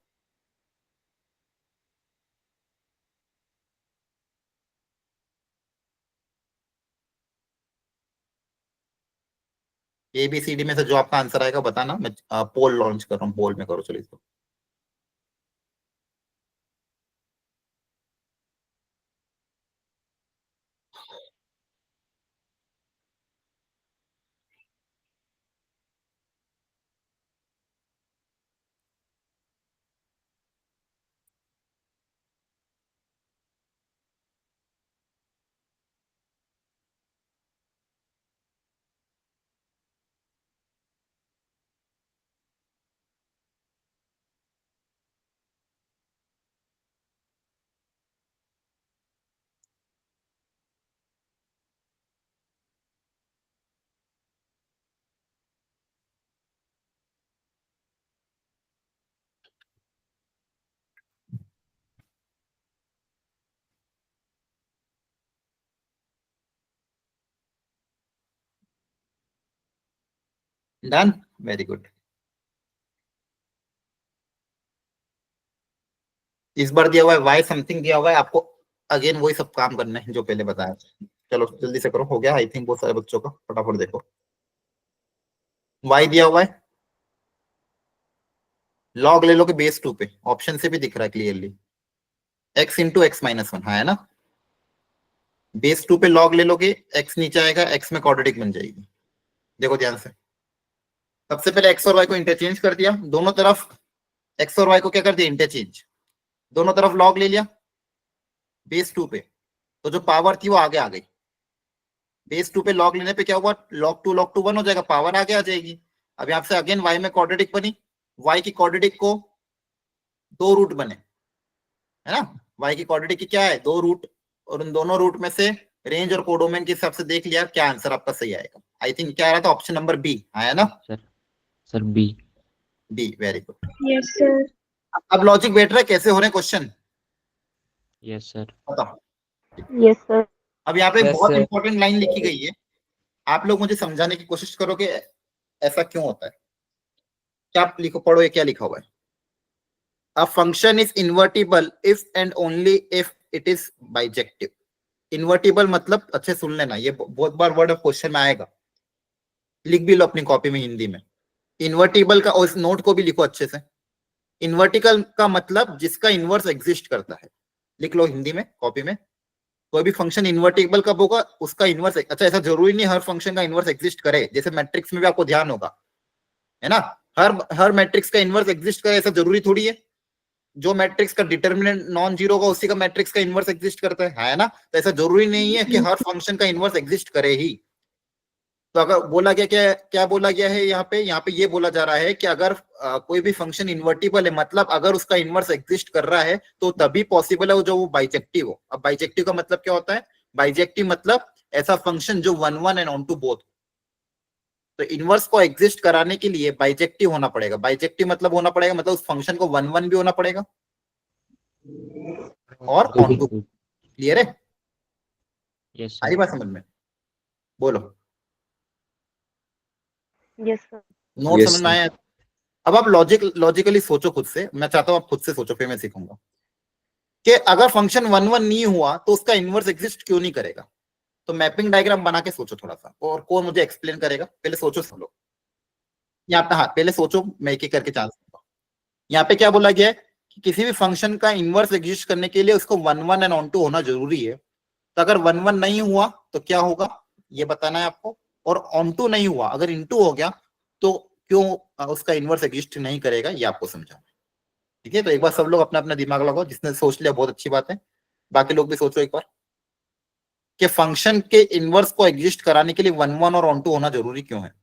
ABCD में से जो आपका आंसर आएगा बताना, मैं पोल लॉन्च कर रहा हूँ, पोल में करो चलो इसको, डन, वेरी गुड। इस बार दिया हुआ है वाई समथिंग दिया हुआ है आपको, अगेन वही सब काम करने हैं जो पहले बताया, चलो जल्दी से करो, हो गया आई थिंक बहुत सारे बच्चों का, फटाफट देखो, वाई दिया हुआ है, लॉग ले लो कि बेस 2 पे, ऑप्शन से भी दिख रहा है clearly, x into x minus 1, हाँ है ना, बेस 2 पे लॉग ले लोगे, x नीचे आएगा, x में क्वाड्रेटिक बन जाएगी, देखो ध्यान से, सबसे पहले x और y को इंटरचेंज कर दिया, दोनों तरफ x और y को क्या कर दिया, इंटरचेंज, दोनों तरफ लॉग ले लिया बेस 2 पे, तो जो पावर थी वो आगे आ गई, बेस 2 पे लॉग लेने पे क्या हुआ, log 2 1 हो जाएगा, पावर आगे आ जाएगी, अब यहाँ से अगेन y में क्वाड्रेटिक बनी, y की क्वाड्रेटिक को 2 रूट बने, है ना, y की क्वाड्रेटिक की क्या है 2 रूट, और उन दोनों रूट में से रेंज और कोडोमेन के हिसाब से देख लिया क्या आंसर आपका सही आएगा, आई थिंक क्या आ रहा था, ऑप्शन नंबर बी आया ना, sir B. B, very good. Yes, sir. अब लॉजिक बैठ रहा है, कैसे हो रहे क्वेश्चन, यस सर। बताओ। Yes, sir. अब यहाँ पे Yes, बहुत sir. इंपॉर्टेंट लाइन लिखी गई है, आप लोग मुझे समझाने की कोशिश करो कि ऐसा क्यों होता है, क्या लिखो, पढ़ो ये क्या लिखा हुआ है, a function is invertible if and only if it is bijective, invertible मतलब अच्छे सुन लेना, ये बहुत बार वर्ड ऑफ क्वेश्चन में आएगा, लिख भी लो अपनी कॉपी में हिंदी में, इन्वर्टिबल का, और इस नोट को भी लिखो अच्छे से, इन्वर्टिकल का मतलब जिसका इनवर्स एग्जिस्ट करता है, लिख लो हिंदी में कॉपी में, कोई भी फंक्शन इन्वर्टिबल कब होगा, उसका इनवर्स, अच्छा ऐसा जरूरी नहीं हर फंक्शन का इनवर्स एग्जिस्ट करे, जैसे मैट्रिक्स में भी आपको ध्यान होगा, है ना, हर मैट्रिक्स का इनवर्स एग्जिस्ट करे ऐसा जरूरी थोड़ी है, जो मैट्रिक्स का डिटर्मिनेंट नॉन जीरो होगा उसी का मैट्रिक्स का इनवर्स एग्जिस्ट करता है ना? तो ऐसा जरूरी नहीं है कि हर फंक्शन का इनवर्स एग्जिस्ट करे ही। तो अगर बोला गया क्या क्या बोला गया है यहाँ पे ये बोला जा रहा है कि अगर कोई भी फंक्शन इन्वर्टिबल है, मतलब अगर उसका इनवर्स एग्जिस्ट कर रहा है तो तभी पॉसिबल है जो वो बाइजेक्टिव हो। अब बाइजेक्टिव का मतलब क्या होता है? बाइजेक्टिव मतलब ऐसा फंक्शन जो 1 1 एंड ऑन टू बोथ। तो इनवर्स को एग्जिस्ट कराने के लिए बाइजेक्टिव होना पड़ेगा। बाइजेक्टिव मतलब होना पड़ेगा मतलब उस फंक्शन को 1 1 भी होना पड़ेगा और ऑन टू। क्लियर है? यस आई बात समझ में? बोलो। Yes sir. नोट Yes, समझ में आया? अब आप लॉजिकली सोचो खुद से। मैं चाहता हूं आप खुद से सोचो, फिर मैं सीखूंगा कि अगर फंक्शन 1 1 नहीं हुआ तो उसका इनवर्स एग्जिस्ट क्यों नहीं करेगा। तो मैपिंग डायग्राम बना के सोचो थोड़ा सा, और कौन मुझे एक्सप्लेन करेगा? पहले सोचो सब लोग। यहाँ पे हाँ, पहले सोचो, मैं एक एक करके चांस दूंगा। यहाँ पे क्या बोला गया है कि किसी भी फंक्शन का इनवर्स एग्जिस्ट करने के लिए उसको 1 1 एंड ऑन टू होना जरूरी है। तो अगर 1 1 नहीं हुआ तो क्या होगा ये बताना है आपको, और ऑन टू नहीं हुआ, अगर इनटू हो गया तो क्यों उसका इनवर्स एग्जिस्ट नहीं करेगा, ये आपको समझाना है। ठीक है? तो एक बार सब लोग अपना अपना दिमाग लगाओ। जिसने सोच लिया बहुत अच्छी बात है, बाकी लोग भी सोचो एक बार कि फंक्शन के इनवर्स को एग्जिस्ट कराने के लिए 1 1 और ऑन टू होना जरूरी क्यों है।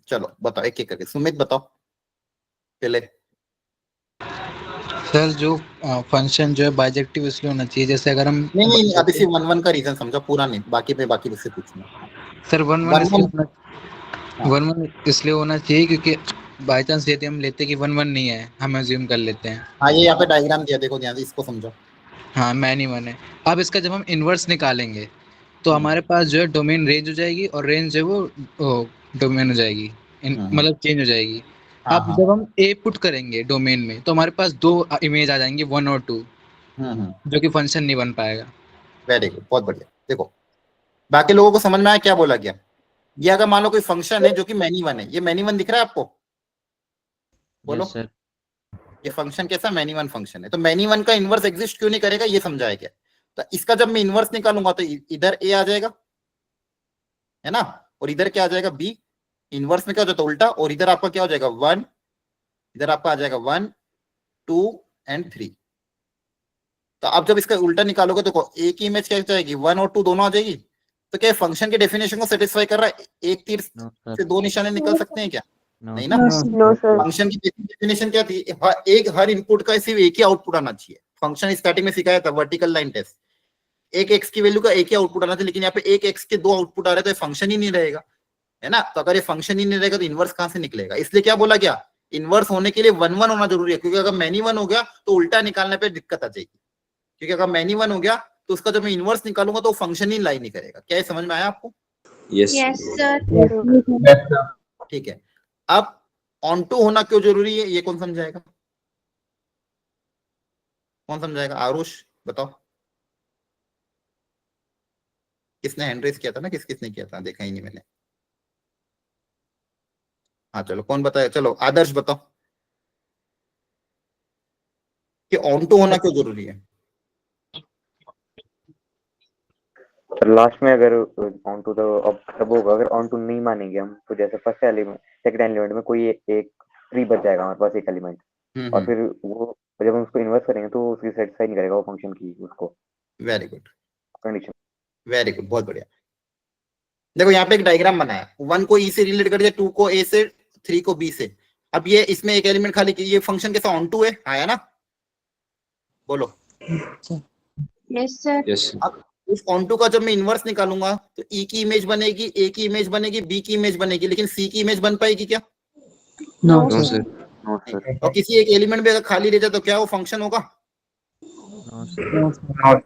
चलो बताओ एक एक करके। सुमित बताओ पहले। सर जो फंक्शन जो है बाइजेक्टिव इसलिए होना चाहिए, जैसे अगर हम नहीं, अभी सिर्फ 1 1 का रीजन समझो, पूरा नहीं। बाकी से पूछना। सर 1 1 1 इसलिए 1 होना हाँ। 1 1 इसलिए होना चाहिए क्योंकि बाई चांस यदि हम लेते कि 1 1 नहीं है, हम अज्यूम कर लेते हैं। हाँ, ये यहाँ पे डायग्राम दिया, देखो ध्यान से, इसको समझो। हाँ मैन ही वन है। अब इसका जब हम इन्वर्स निकालेंगे तो हमारे पास जो है डोमेन रेंज हो जाएगी, और रेंज जो है वो डोमेन हो जाएगी, मतलब चेंज हो जाएगी। हाँ अब हाँ। जब हम ए पुट करेंगे डोमेन में तो हमारे पास दो इमेज आ जाएंगे, 1 और 2, जो कि फंक्शन नहीं बन पाएगा। वेरी गुड, बहुत बढ़िया। देखो बाकी लोगों को समझ में आया क्या बोला गया? ये अगर मान लो कोई फंक्शन है जो कि मैनी वन है, ये मैनी वन दिख रहा है आपको? बोलो। Yes sir. ये फंक्शन कैसा मैनी वन फंक्शन है, तो मैनी वन का इनवर्स एग्जिस्ट क्यों नहीं करेगा ये समझाया गया। तो इसका जब मैं इनवर्स निकालूंगा तो इधर ए आ जाएगा, है ना, और इधर क्या आ जाएगा बी। इनवर्स में क्या हो जाता है उल्टा, और इधर आपका क्या हो जाएगा 1, इधर आपका आ जाएगा 1 2 एंड 3। तो अब जब इसका उल्टा निकालोगे तो एक ही इमेज क्या जाएगी, 1 और 2 दोनों आ जाएगी। तो क्या फंक्शन के डेफिनेशन को सेटिस्फाई कर रहा है? एक तीर नो सर। से दो निशाने निकल सकते हैं क्या? नो नहीं ना। No sir. फंक्शन की डेफिनेशन क्या थी? हर इनपुट का सिर्फ एक ही आउटपुट आना चाहिए। फंक्शन स्टार्टिंग में सिखाया था वर्टिकल लाइन टेस्ट, एक एक्स की वैल्यू का एक ही आउटपुट आना चाहिए, लेकिन यहाँ पे एक एक्स के दो आउटपुट आ रहे तो ये फंक्शन ही नहीं रहेगा, है ना। तो अगर ये फंक्शन ही नहीं रहेगा तो इनवर्स कहां से निकलेगा? इसलिए क्या बोला गया, इनवर्स होने के लिए 1 1 होना जरूरी है, क्योंकि अगर मैनी वन हो गया तो उल्टा निकालने पे दिक्कत आ जाएगी। क्योंकि अगर मैनी वन हो गया तो उसका जब मैं इनवर्स निकालूंगा तो फंक्शन ही लाई नहीं करेगा। क्या ये समझ में आया आपको? Yes. Yes sir. ठीक है। अब ऑन टू होना क्यों जरूरी है ये कौन समझाएगा? कौन समझाएगा? आरुष बताओ। किसने हैंड रेस किया था ना? किसने किया था? देखा ही नहीं मैंने। हाँ चलो, कौन बताया? चलो आदर्श बताओ कि ऑन टू होना क्यों जरूरी है। लास्ट में अगर ऑन टू तो अब तब होगा अगर ऑन टू नहीं मानेंगे हम, तो जैसे फर्स्ट एलिमेंट सेकंड एलिमेंट में कोई एक ट्री बच जाएगा हमारे पास, एक एलिमेंट, और फिर वो जब हम उसको इन्वर्स करेंगे तो उसकी सेटिस्फाई नहीं करेगा वो फंक्शन की उसको very good, condition. Very good, बहुत बढ़िया। देखो यहाँ पे एक डायग्राम बनाया, 1 को ई से रिलेट कर दिया, 2 को ए से, 3 को बी से। अब ये इसमें एक एलिमेंट खाली, ये फंक्शन कैसा ऑन टू है? आया ना? बोलो। Yes sir. Yes. अब इस ऑन टू का जब मैं इनवर्स निकालूंगा तो ई की इमेज बनेगी, ए की इमेज बनेगी, बी की इमेज बनेगी, लेकिन सी की इमेज बन पाएगी क्या? No No, sir. sir. No sir. और किसी एक एलिमेंट भी अगर खाली रह जाए तो क्या वो फंक्शन होगा? No sir.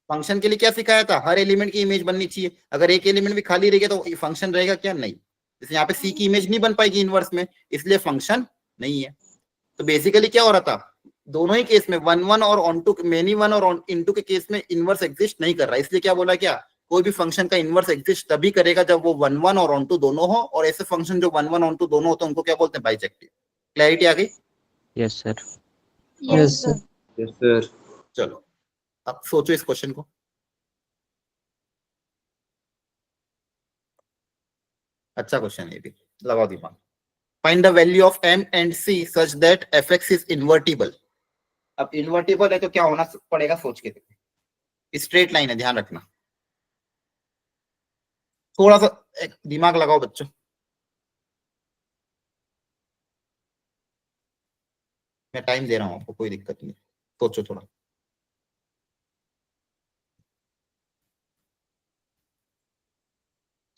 फंक्शन के लिए क्या सिखाया था? हर एलिमेंट की इमेज बननी चाहिए। अगर एक एलिमेंट भी खाली रह गया तो फंक्शन रहेगा क्या? नहीं। जैसे यहाँ पे सी की इमेज नहीं बन पाएगी इनवर्स में, इसलिए फंक्शन नहीं है। तो बेसिकली क्या हो रहा था, दोनों ही केस में 1 1 और ऑन टू, मेनी वन और इनटू के केस में इनवर्स एग्जिस्ट नहीं कर रहा, इसलिए क्या बोला क्या, कोई भी फंक्शन का इनवर्स एग्जिस्ट तभी करेगा जब वो 1 1 और ऑन टू दोनों हो, और ऐसे फंक्शन जो 1 1 ऑन टू दोनों होते हैं उनको क्या बोलते हैं, बाइजेक्टिव। क्लैरिटी आ गई? Yes, sir. Yes, sir. Yes, sir. चलो अब सोचो इस क्वेश्चन को। अच्छा क्वेश्चन है ये भी, लगाओ दिमाग। Find the value of m and c such that fx is invertible. अब इन्वर्टिबल है तो क्या होना पड़ेगा, सोच के देखो। स्ट्रेट लाइन है, ध्यान रखना, थोड़ा सा एक दिमाग लगाओ बच्चों। मैं टाइम दे रहा हूं आपको, कोई दिक्कत नहीं, सोचो थोड़ा।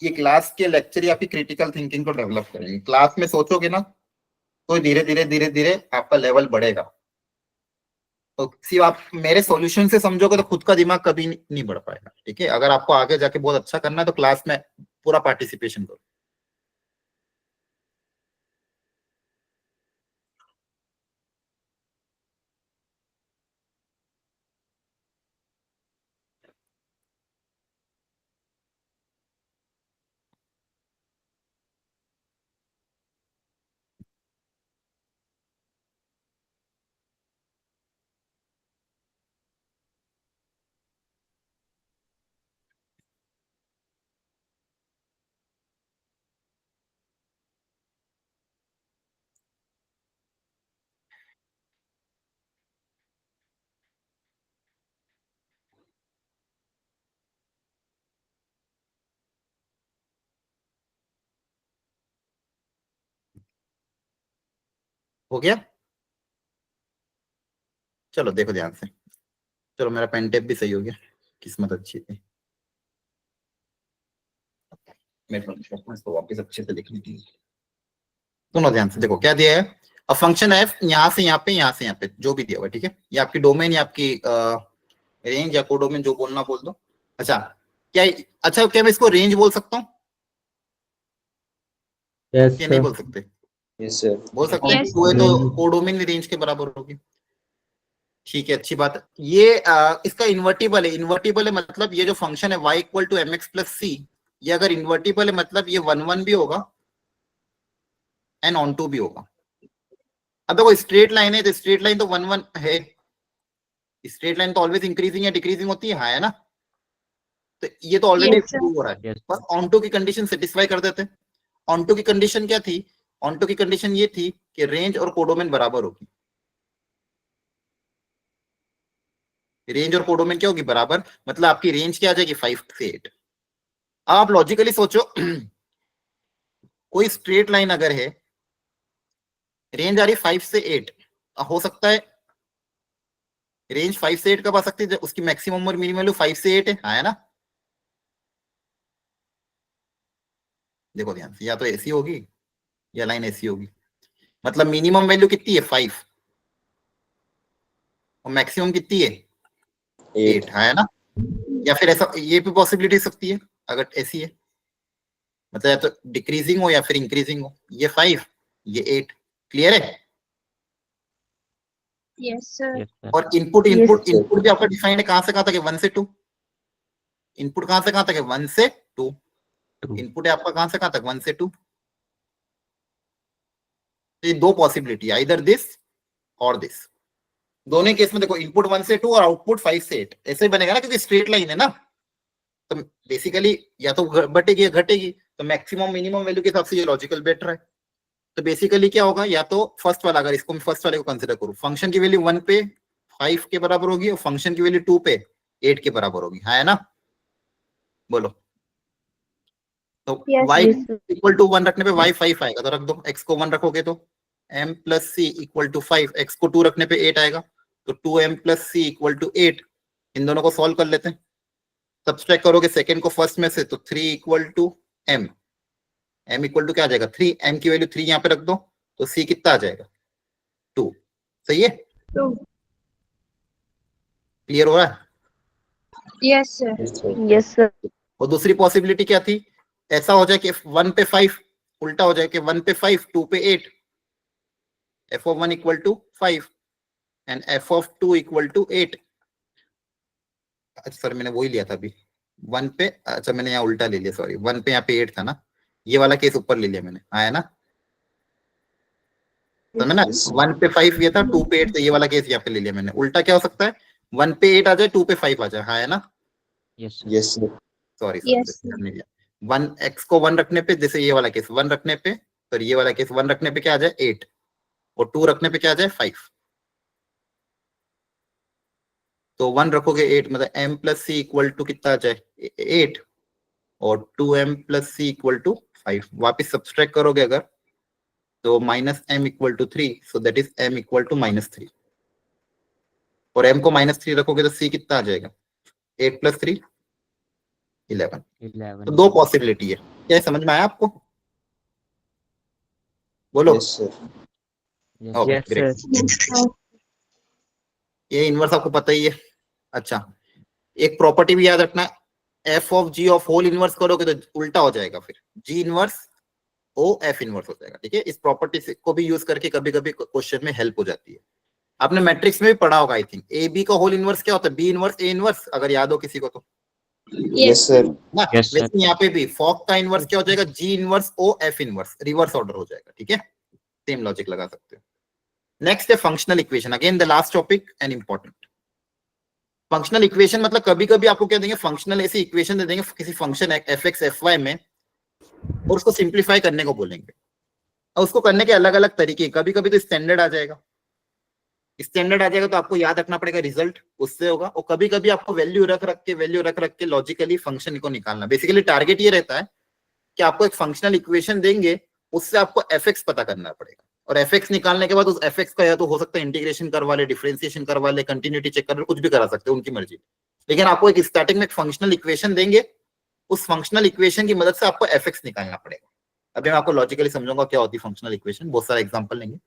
ये क्लास के लेक्चर या फिर क्रिटिकल थिंकिंग को डेवलप करेंगे। क्लास में सोचोगे ना तो धीरे धीरे धीरे धीरे आपका लेवल बढ़ेगा। तो सिर्फ आप मेरे सॉल्यूशन से समझोगे तो खुद का दिमाग कभी नहीं बढ़ पाएगा, ठीक है। अगर आपको आगे जाके बहुत अच्छा करना है तो क्लास में पूरा पार्टिसिपेशन करो। हो गया? चलो देखो ध्यान से। चलो मेरा पेन टेप भी सही हो गया, किस्मत अच्छी थी। मेरे इसको वापस अच्छे से लिखनी थी। सुनो ध्यान से, देखो क्या दिया है। अ फंक्शन एफ यहाँ से यहाँ पे, यहाँ से यहाँ पे, जो भी दिया हुआ है, ठीक है। ये आपकी डोमेन या आपकी रेंज या कोडोमेन, जो बोलना बोल दो। अच्छा क्या मैं इसको रेंज बोल सकता हूँ? यस ये नहीं बोल सकते? Yes, sir. बोल सकते हैं। Yes. टू है तो कोडोमेन भी रेंज के बराबर होगी, ठीक है, अच्छी बात है। ये इसका इन्वर्टिबल है। इन्वर्टिबल है मतलब ये जो फंक्शन है y equal to mx plus C, ये अगर इन्वर्टिबल है मतलब ये 1 1 भी होगा एंड ऑन टू भी होगा। अब देखो स्ट्रेट लाइन है तो स्ट्रेट लाइन तो 1 1 है। स्ट्रेट लाइन तो ऑलवेज इंक्रीजिंग या डिक्रीजिंग होती है, हाँ है ना। तो ये तो ऑलरेडी Yes, sir. प्रूव हो रहा है। Yes. बस ऑन टू की कंडीशन सेटिस्फाई कर देते हैं। ऑन टू की कंडीशन क्या थी? ऑन टू की कंडीशन ये थी कि रेंज और कोडोमेन बराबर होगी। रेंज और कोडोमेन क्या होगी? बराबर, मतलब आपकी रेंज क्या आ जाएगी? 5 से 8। आप लॉजिकली सोचो, कोई स्ट्रेट लाइन अगर है, रेंज आ रही 5 से 8, हो सकता है रेंज 5 से 8 कब आ सकती है? उसकी मैक्सिमम और मिनिमम वैल्यू 5 से 8 है ना। देखो ध्यान से, या तो ऐसी होगी या लाइन ऐसी होगी। मतलब मिनिमम वैल्यू कितनी है? 5, और मैक्सिमम कितनी है? 8 है ना। या फिर ऐसा ये भी पॉसिबिलिटी सकती है अगर ऐसी है, मतलब या तो डिक्रीजिंग हो या फिर इंक्रीजिंग हो। ये 5, ये 8। क्लियर है? Yes, sir. Yes, sir. और इनपुट भी आपका डिफाइंड है कहां से कहां तक है? 1 से 2। इनपुट कहां से कहां तक है? 1 से 2। Two. इनपुट है आपका कहां से कहां तक? 1 से 2। ये दो पॉसिबिलिटी, आइदर दिस और दिस। दोनों केस में देखो इनपुट 1 से 2 और आउटपुट 5 से 8, ऐसे ही बनेगा ना, क्योंकि स्ट्रेट लाइन है ना। तो बेसिकली या तो बढ़ेगी या घटेगी, तो मैक्सिमम मिनिमम वैल्यू के हिसाब से ये लॉजिकल बेटर है। तो बेसिकली क्या होगा, या तो फर्स्ट वाला, अगर इसको मैं फर्स्ट वाले को कंसिडर करूं, फंक्शन की वैल्यू 1 पे 5 के बराबर होगी और फंक्शन की वैल्यू 2 पे 8 के बराबर होगी, है ना। बोलो तो Yes, y yes, sir. Equal to 1 रखने पे y 5 आएगा, तो रख दो। x को 1 रखोगे तो m plus C equal to 5, x को 2 रखने पे 8 आएगा, तो 2m plus C equal to 8। इन दोनों को सॉल्व कर लेते हैं। सब्सट्रैक्ट करोगे सेकंड को फर्स्ट में से, तो 3 equal to m, m equal to क्या आ जाएगा? 3। m की वैल्यू 3 यहाँ पे रख दो, तो c कितना आ जाएगा? 2। सही है? Two. क्लियर हो रहा है? Yes, sir. Yes, sir. Yes, sir. और दूसरी पॉसिबिलिटी क्या थी? ऐसा हो जाए कि 1 पे 5, उल्टा हो जाए कि 1 पे 5, 2 पे 8, f of 1 equal to 5 and f of 2 equal to 8। अच्छा सर मैंने वही लिया था अभी, 1 पे, अच्छा मैंने यहाँ उल्टा ले लिया, सॉरी, 1 पे यहाँ पे 8 था ना, ये वाला केस ऊपर ले लिया मैंने, आया ना, समझ ना, 1 पे 5 ये था, 2 पे 8 था, ये वाला केस यहाँ पे ले लिया मैंने। उल्टा क्या हो सकता है, 1 पे 8 आ जाए, 2 पे 5 आ जाए, हाँ है ना, yes yes sir. Sorry Yes, sir. ध्यान नहीं दिया। 1 x को 1 रखने पे, जैसे ये वाला केस 1 रखने पे, फिर ये वाला केस 1 रखने पे क्या आ जाए 8, और 2 रखने पे क्या आ जाए 5। तो 1 रखोगे 8, मतलब m plus C equal to कितना आ जाए 8, और 2m plus C equal to 5। वापिस सब्सट्रैक्ट करोगे अगर तो minus m equal to 3, so that is m equal to -3, और m को -3 रखोगे तो c कितना आ जाएगा 8 प्लस 3 11। 11 तो दो पॉसिबिलिटी है, क्या समझ में आया आपको, बोलो। Yes sir. Okay yes great, sir. Yes, sir. ये इनवर्स आपको पता ही है। अच्छा, एक प्रॉपर्टी भी याद रखना, F of G of whole inverse करोगे तो उल्टा हो जाएगा, फिर G inverse O F inverse हो जाएगा, ठीक है। इस प्रॉपर्टी को भी यूज करके कभी कभी क्वेश्चन में हेल्प हो जाती है। आपने मैट्रिक्स में भी पढ़ा होगा आई थिंक, ए बी का होल इनवर्स क्या होता है, बी इनवर्स ए इनवर्स, अगर याद हो किसी को तो यस सर। ना। Yes, sir. वैसे यहाँ पे भी फॉक का इनवर्स क्या हो जाएगा, G inverse O F inverse, reverse order हो जाएगा, ठीक है। सेम लॉजिक लगा सकते हो। नेक्स्ट है functional equation, again the last topic and important. Functional equation मतलब कभी कभी आपको क्या देंगे, फंक्शनल ऐसी इक्वेशन दे देंगे किसी function F X F Y में, और उसको सिंप्लीफाई करने को बोलेंगे, और उसको करने के अलग अलग तरीके, कभी कभी तो स्टैंडर्ड आ जाएगा, स्टैंडर्ड आ जाएगा तो आपको याद रखना पड़ेगा, रिजल्ट उससे होगा, और कभी कभी आपको वैल्यू रख के लॉजिकली फंक्शन को निकालना। बेसिकली टारगेट ये रहता है कि आपको एक फंक्शनल इक्वेशन देंगे, उससे आपको एफ एक्स पता करना पड़ेगा, और एफ एक्स निकालने के बाद उस एफ एक्स का या तो हो सकता है इंटीग्रेशन करवा ले, डिफरेंशिएशन करवा ले, कंटिन्यूटी चेक कर ले, कुछ भी करा सकते हो, उनकी मर्जी। लेकिन आपको एक स्टार्टिंग में एक फंक्शनल इक्वेशन देंगे, उस फंक्शनल इक्वेशन की मदद से आपको एफ एक्स निकालना पड़ेगा। अभी मैं आपको लॉजिकली समझाऊंगा क्या होती है फंक्शनल इक्वेशन, बहुत सारा एग्जांपल लेंगे।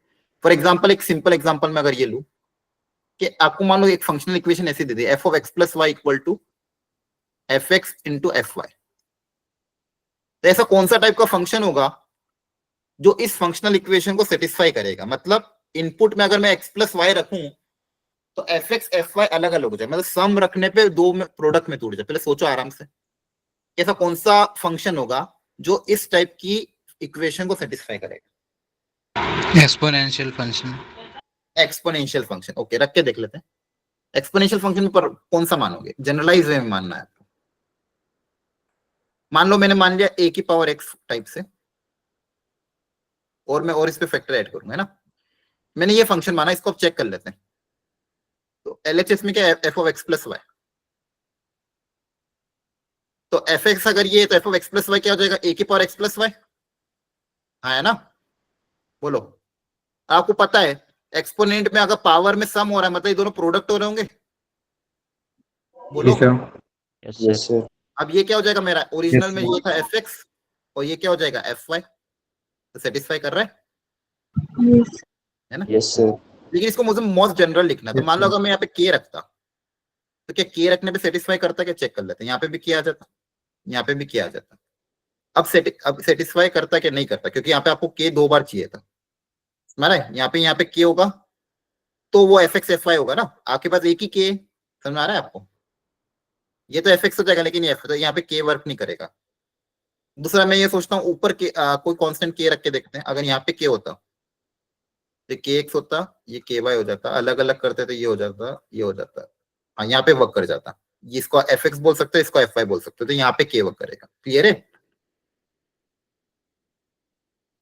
फॉर एग्जांपल एक सिंपल एग्जांपल में अगर ये लूं कि आपको मान लो एक फंक्शनल इक्वेशन ऐसी दे दी, f of x plus y equal to f x into F y, तो ऐसा कौन सा टाइप का फंक्शन होगा जो इस फंक्शनल इक्वेशन को सेटिस्फाई करेगा। मतलब इनपुट में अगर मैं x प्लस वाई रखूं तो एफ एक्स एफ वाई अलग अलग हो जाए, मतलब सम रखने पे दो में प्रोडक्ट में टूट जाए। पहले सोचो आराम से, ऐसा कौन सा फंक्शन होगा जो इस टाइप की इक्वेशन को सेटिस्फाई करेगा। Exponential function. Exponential function, okay रख के देख लेते हैं। एक्सपोनेंशियल फंक्शन पर कौन सा मानोगे, जनरलाइज वे में मानना है आपको। मान लो मैंने मान लिया a की पावर x टाइप से, और मैं और इस पे फैक्टर ऐड करूंगा, है ना। मैंने ये फंक्शन माना, इसको अब चेक कर लेते हैं। तो LHS में क्या है, F of x plus Y, तो एफ एक्स अगर ये है तो F of x plus Y क्या हो जाएगा, a की पावर x प्लस वाई, हाँ है ना। बोलो, आपको पता है एक्सपोनेंट में अगर पावर में सम हो रहा है मतलब ये दोनों प्रोडक्ट हो रहे होंगे, बोलो। Yes yes sir sir. अब ये क्या हो जाएगा, मेरा ओरिजिनल में ये था एफ एक्स, और ये क्या हो जाएगा एफ वाई, तो सेटिस्फाई कर रहा है Yes. है ना। Yes sir. लेकिन इसको मुझे मोस्ट जनरल लिखना है, तो Yes, मान लो sir. अगर मैं यहाँ पे के रखता तो क्या के रखने पे सेटिस्फाई करता, क्या चेक कर लेते हैं। यहाँ पे भी किया आ जाता, यहाँ पे भी किया आ जाता। अब सेटिस्फाई करता क्या नहीं करता, क्योंकि यहाँ पे आपको के 2 बार चाहिए था, समझ रहा है। यहाँ पे के होगा तो वो एफ एक्स एफ वाई होगा ना, आपके पास एक ही के, समझ आ रहा है आपको। ये तो एफ एक्स हो जाएगा, लेकिन ये तो यहाँ पे के वर्क नहीं करेगा। दूसरा मैं ये सोचता हूँ ऊपर के कोई कांस्टेंट के रख के देखते हैं, अगर यहाँ पे के होता तो के एक्स होता, ये के वाई हो जाता, अलग अलग करते तो ये हो जाता, ये हो जाता, हाँ यहाँ पे वर्क कर जाता। इसको एफ एक्स बोल सकते हो, इसको एफ वाई बोल सकते हो, तो यहाँ पे के वर्क करेगा। क्लियर है,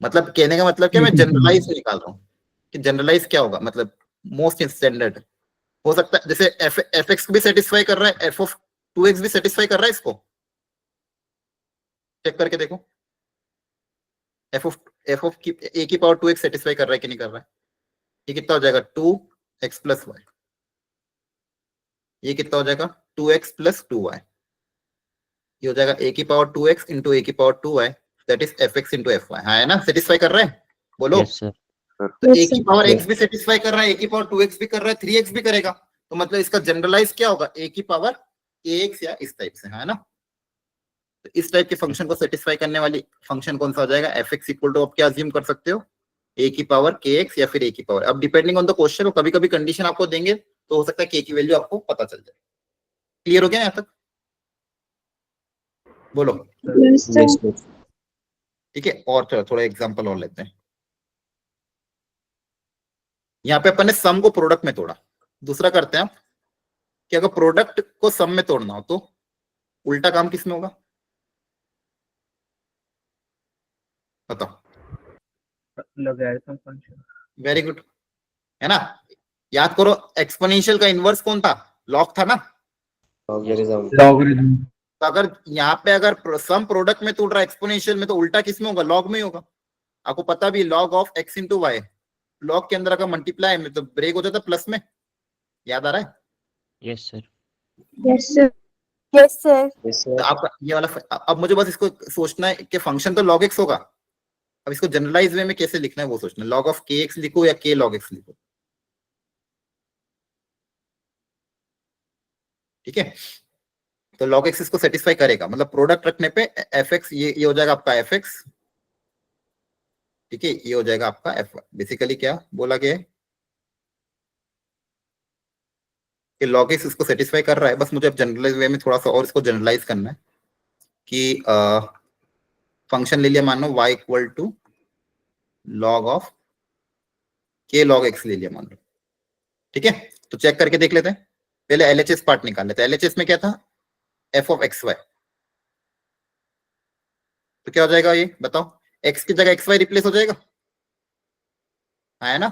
मतलब कहने का मतलब क्या, मैं जनरलाइज निकाल रहा हूँ कि जनरलाइज क्या होगा, मतलब मोस्ट स्टैंडर्ड हो सकता है। जैसे एफ एक्स भी सेटिस्फाई कर रहा है, एफ ऑफ 2x भी सेटिस्फाई कर रहा है, इसको चेक करके देखो। एफ ऑफ ए की पावर 2x सेटिस्फाई कर रहा है कि नहीं कर रहा है। ये कितना हो जाएगा 2x प्लस वाई, ये कितना हो जाएगा 2x प्लस 2y, ये हो जाएगा a की पावर 2x इंटू a की power 2y, that is F x into F Y, हाँ है ना। सेटिस्फाई कर रहा है, बोलो। यस सर तो Yes, a की sir. पावर x भी सेटिस्फाई कर रहा है, a की पावर 2x भी कर रहा है, 3x भी करेगा, तो मतलब इसका जनरलाइज क्या होगा, a की पावर ax या इस टाइप से, हाँ है ना। तो इस टाइप के फंक्शन को सेटिस्फाई करने वाली फंक्शन कौन सा हो जाएगा, एफ एक्स इक्वल टू, आप क्या अज्यूम कर सकते हो, a की पावर kx या फिर a की पावर, अब डिपेंडिंग ऑन द क्वेश्चन, कभी कभी कंडीशन आपको देंगे तो हो सकता है k की वैल्यू आपको पता चल जाए। क्लियर हो गया यहाँ तक। बोलो। Yes, sir. ठीक है, और चलो थोड़ा एग्जांपल और लेते हैं। यहाँ पे अपन ने सम को प्रोडक्ट में तोड़ा। दूसरा करते हैं आप कि अगर प्रोडक्ट को सम में तोड़ना हो तो उल्टा काम किस में होगा, बताओ। Logarithm function. वेरी गुड, है ना। याद करो, एक्सपोनेंशियल का इनवर्स कौन था, लॉग था ना। लॉगरिथम। तो अगर यहाँ पे अगर सम प्रोडक्ट में तोड़ रहा है एक्सपोनेंशियल में, तो उल्टा किस में होगा, लॉग में ही होगा। आपको पता भी, log of X into Y, log के अंदर अगर मल्टीप्लाई में तो ब्रेक हो जाता प्लस में, याद आ रहा है। Yes sir. Yes, sir. Yes, sir. तो आपका ये वाला अब मुझे बस इसको सोचना है कि फंक्शन तो log x होगा, अब इसको जनरलाइज वे में कैसे लिखना है वो सोचना है। log ऑफ के एक्स लिखो या के log x लिखो, ठीक है। तो log x इसको सेटिस्फाई करेगा, मतलब प्रोडक्ट रखने पे एफ एक्स ये हो जाएगा आपका एफ एक्स, ठीक है, ये हो जाएगा आपका एफ। बेसिकली क्या बोला गया है कि log x इसको सेटिस्फाई कर रहा है। बस मुझे अब जनरलाइज वे में थोड़ा सा और इसको जनरलाइज करना है कि फंक्शन ले लिया, मान लो y equal to log of के log x ले लिया मान लो, ठीक है। तो चेक करके देख लेते हैं, पहले एलएचएस पार्ट निकाल लेते हैं। एलएचएस में क्या था, एफ ऑफ एक्स वाई। तो क्या हो जाएगा ये बताओ, x की जगह एक्स वाई रिप्लेस हो जाएगा, हाँ है ना,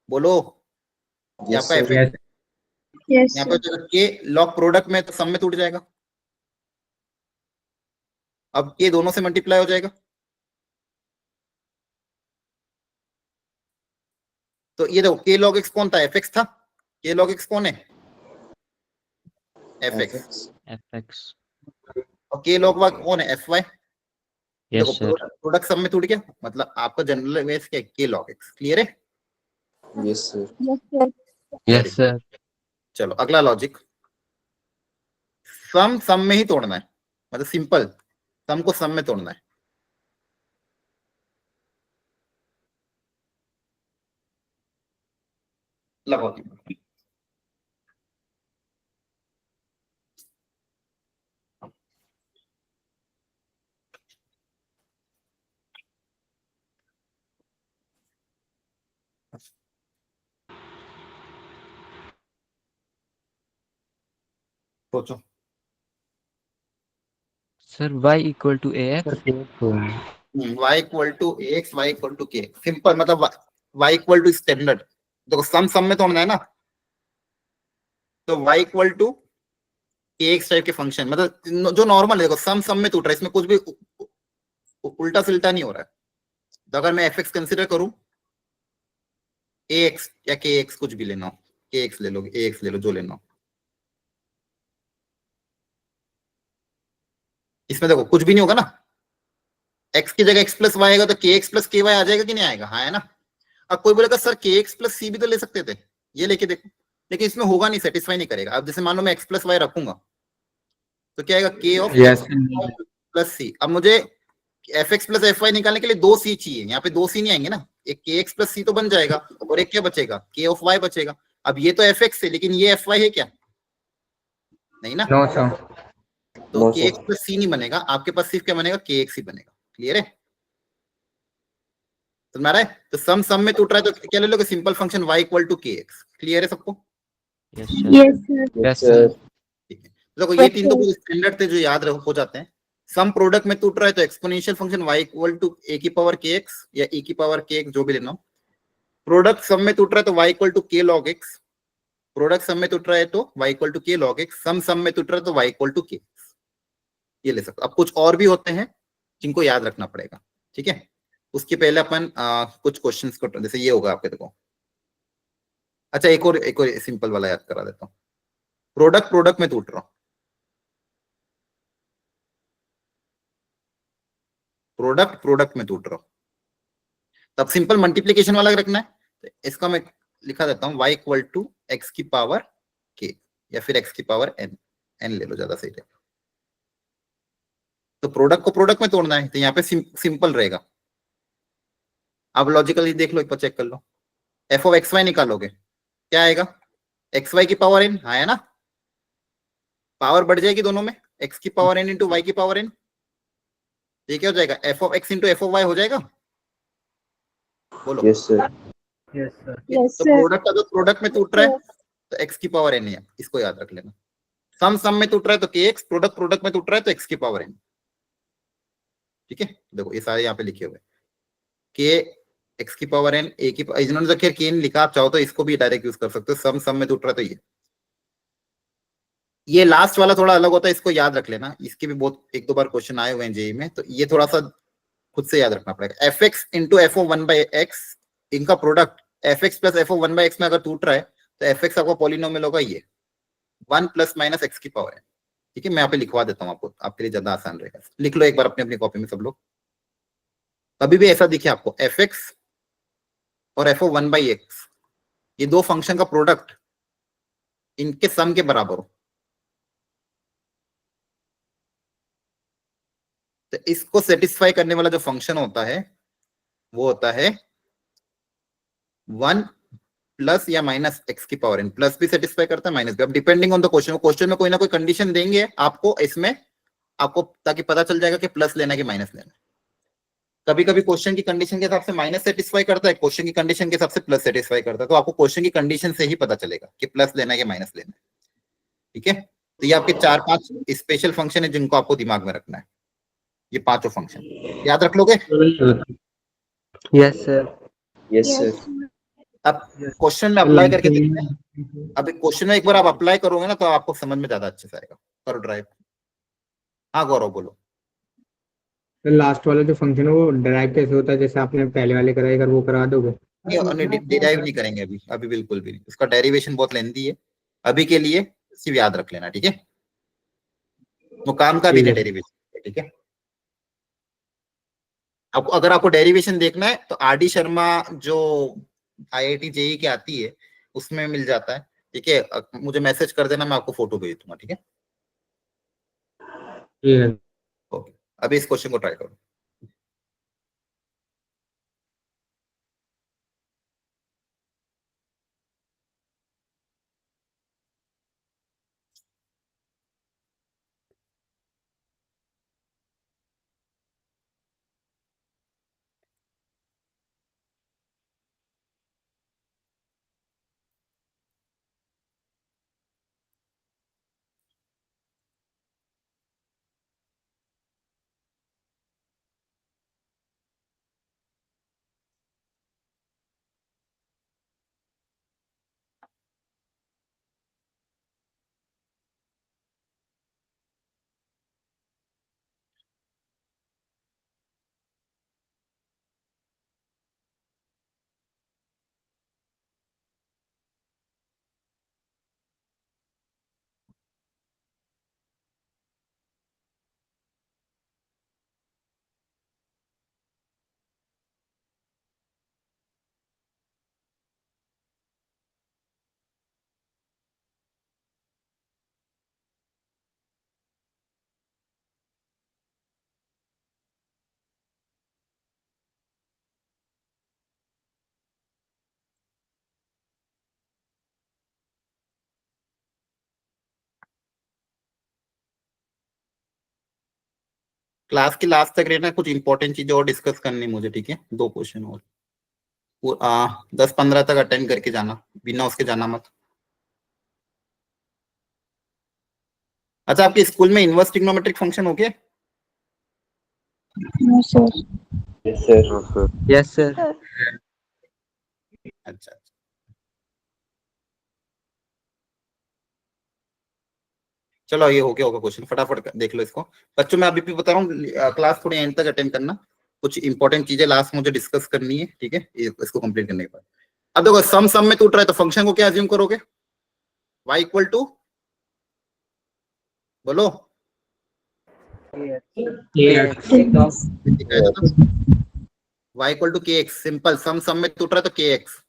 बोलो। यहाँ पे Yes. Yes, यहाँ sir. पे के लॉग प्रोडक्ट में तो सम में टूट जाएगा, अब ये दोनों से मल्टीप्लाई हो जाएगा। तो ये देखो के log x कौन था, एफ एक्स था। के log x कौन है, एफ एक्स। एफएक्स। और के log y कौन है, एफ वाई। यस देखो सर। प्रोडक्ट सब में टूट गया, मतलब आपका जनरल वेस क्या है, के log x। क्लियर है। Yes, sir. Yes sir. चलो अगला लॉजिक, सम सम में ही तोड़ना है, मतलब सिंपल, सम को सम में तोड़ना है। लगाओ दिमाग। सोचो। Sir y equal to A X. y equal to X, y equal to K, simple, मतलब y इक्वल टू स्टैंडर्ड। देखो सम में तोड़ना है ना, तो y equal to K X type के फंक्शन, मतलब जो नॉर्मल है। देखो सम में टूट रहा है, इसमें कुछ भी उल्टा सिल्टा नहीं हो रहा है। तो अगर मैं एफ एक्स कंसिडर करूं, ए एक्स या के एक्स कुछ भी लेना हो, के एक्स ले लो, ए एक्स ले लो, जो लेना हो। इसमें देखो कुछ भी नहीं होगा ना, x की जगह x प्लस वाई आएगा तो के एक्स प्लस के वाई आ जाएगा कि नहीं आएगा, हाँ है ना। अब कोई बोलेगा सर के एक्स प्लस सी भी तो ले सकते थे, ये लेके देखो, लेकिन इसमें होगा नहीं, सेटिस्फाई नहीं करेगा। अब जैसे मान लो मैं x प्लस वाई रखूंगा तो क्या आएगा, के ऑफ प्लस सी। अब मुझे F x plus F Y निकालने के लिए दो सी चाहिए, यहाँ पे दो सी नहीं आएंगे ना, एक के एक्स प्लस सी तो बन जाएगा और एक क्या बचेगा, के ऑफ वाई बचेगा। अब ये तो एफ एक्स है लेकिन ये एफ वाई है क्या, नहीं ना। No, sir. तो के एक्स प्लस सी नहीं बनेगा, आपके पास सिर्फ क्या बनेगा, के एक्स ही बनेगा। क्लियर है, समझ आ रहा है। तो सम में टूट रहा है तो क्या ले लोगे, simple function y equal to K X. Clear है सबको। Yes Yes, sir. Yes sir. ठीक है, देखो ये तीन तो स्टैंडर्ड थे जो याद रहो हो जाते हैं। सम प्रोडक्ट में टूट रहा है तो exponential function y equal to a की पावर के एक्स या e की पावर के एक्स, जो भी लेना हो। प्रोडक्ट सम में टूट रहा है तो y इक्वल टू के log x, प्रोडक्ट सम में टूट रहा है तो y इक्वल टू के log x, सम में टूट रहा है तो y इक्वल टू के, ये ले सकते। अब कुछ और भी होते हैं जिनको याद रखना पड़ेगा, ठीक है। उसके पहले अपन कुछ क्वेश्चंस को, जैसे ये होगा आपके, देखो अच्छा एक और सिंपल वाला याद करा देता हूँ। प्रोडक्ट में टूट रहा हूं, प्रोडक्ट में टूट रहा हूं, तब सिंपल मल्टीप्लीकेशन वाला रखना है। तो इसका मैं लिखा देता हूँ y इक्वल टू एक्स की पावर k या फिर x की पावर n ले लो, ज्यादा सही रहेगा। तो प्रोडक्ट को प्रोडक्ट में तोड़ना है तो यहाँ पे सिंपल रहेगा। अब लॉजिकली देख लो, एक बार चेक कर लो, एफ ऑफ एक्स वाई निकालोगे क्या आएगा, एक्स वाई की पावर n, हाँ है ना। पावर बढ़ जाएगी दोनों में, एक्स की पावर एन इंटू वाई की पावर एन, ये क्या हो जाएगा, F of X into F of Y हो जाएगा। बोलो। Yes, sir. Yes sir. Yes, तो sir. प्रोडक्ट अगर प्रोडक्ट में टूट रहा है तो एक्स की पावर एन है, इसको याद रख लेना। सम में टूट रहा है तो के एक्स, प्रोडक्ट में टूट रहा है तो एक्स की पावर एन। ठीक है, देखो ये सारे यहाँ पे लिखे हुए, के एक्स की पावर एन, ए की, इन्होंने तो खैर के एन लिखा, आप चाहो तो इसको भी डायरेक्ट यूज कर सकते हो। सम में टूट रहा है तो ये लास्ट वाला थोड़ा अलग होता है, इसको याद रख लेना। इसके भी बहुत एक दो बार क्वेश्चन आए हुए हैं जेई में, तो ये थोड़ा सा खुद से याद रखना पड़ेगा। F x into f O one by x, इनका product f x plus f O one by x में अगर टूट रहा है तो एफ एक्स आपका पॉलिनोमियल होगा ये 1 प्लस माइनस एक्स की पावर है। ठीक है, मैं यहाँ पे लिखवा देता हूँ आपको, आपके लिए ज्यादा आसान रहेगा। लिख लो एक बार अपनी अपनी कॉपी में सब लोग। कभी भी ऐसा दिखे आपको एफ एक्स और F O one by X, ये दो फंक्शन का प्रोडक्ट इनके सम के बराबर हो, तो इसको सेटिस्फाई करने वाला जो फंक्शन होता है वो होता है 1 प्लस या माइनस एक्स की पावर एन। प्लस भी सेटिस्फाई करता है, माइनस भी, अब depending on the question. Question में कोई ना कोई कंडीशन देंगे आपको इसमें, आपको ताकि पता चल जाएगा कि प्लस लेना है कि माइनस लेना है। कभी कभी क्वेश्चन की कंडीशन के हिसाब से माइनस सेटिस्फाई करता है, क्वेश्चन की कंडीशन के हिसाब से प्लस सेटिस्फाई करता है, तो आपको क्वेश्चन की कंडीशन से ही पता चलेगा कि प्लस लेना है कि माइनस लेना है। ठीक है, तो ये आपके 4-5 स्पेशल फंक्शन है जिनको आपको दिमाग में रखना है। ये पांचों फंक्शन याद रख लोगे। Yes, sir. Yes, Yes, sir. sir. अब क्वेश्चन में अप्लाई करके देखते हैं। अब क्वेश्चन में एक बार आप अप्लाई करोगे ना तो आपको समझ में ज्यादा अच्छे से आएगा। करो ड्राइव। हाँ गौरव बोलो। तो लास्ट वाला जो फंक्शन है वो ड्राइव कैसे होता है, जैसे आपने पहले वाले कराए, अगर वो करा दोगे? डिराइव नहीं करेंगे अभी, अभी बिल्कुल भी नहीं, उसका डेरिवेशन बहुत लेंथी है। अभी के लिए सिर्फ याद रख लेना, ठीक है। वो काम का भी नहीं डेरिवेशन, ठीक है। आपको अगर आपको डेरिवेशन देखना है तो आर डी शर्मा जो IIT जेई की आती है उसमें मिल जाता है, ठीक है। मुझे मैसेज कर देना, मैं आपको फोटो भेज दूंगा, ठीक है। ओके, अभी इस क्वेश्चन को ट्राई करो। क्लास के लास्ट तक रहना, कुछ इंपॉर्टेंट चीजें और डिस्कस करनी मुझे, ठीक है। 2 क्वेश्चन और 10-15 तक अटेंड करके जाना, बिना उसके जाना मत। अच्छा, आपके स्कूल में इनवर्स ट्रिग्नोमेट्रिक फंक्शन हो गया? No, sir. Yes, sir. हाँ सर। Yes, sir. अच्छा, चलो ये हो गया होगा क्वेश्चन, फटाफट देख लो इसको बच्चों। मैं अभी भी बता रहा हूँ, क्लास थोड़ी एंड तक अटेंड करना, कुछ इंपॉर्टेंट चीजें लास्ट मुझे डिस्कस करनी है, ठीक है। इसको कंप्लीट करने के बाद अब देखो, सम में टूट रहा है तो फंक्शन को क्या अज्यूम करोगे? y इक्वल टू, बोलो y equal to K x. Simple, सम में टूट रहा है तो के एक्स।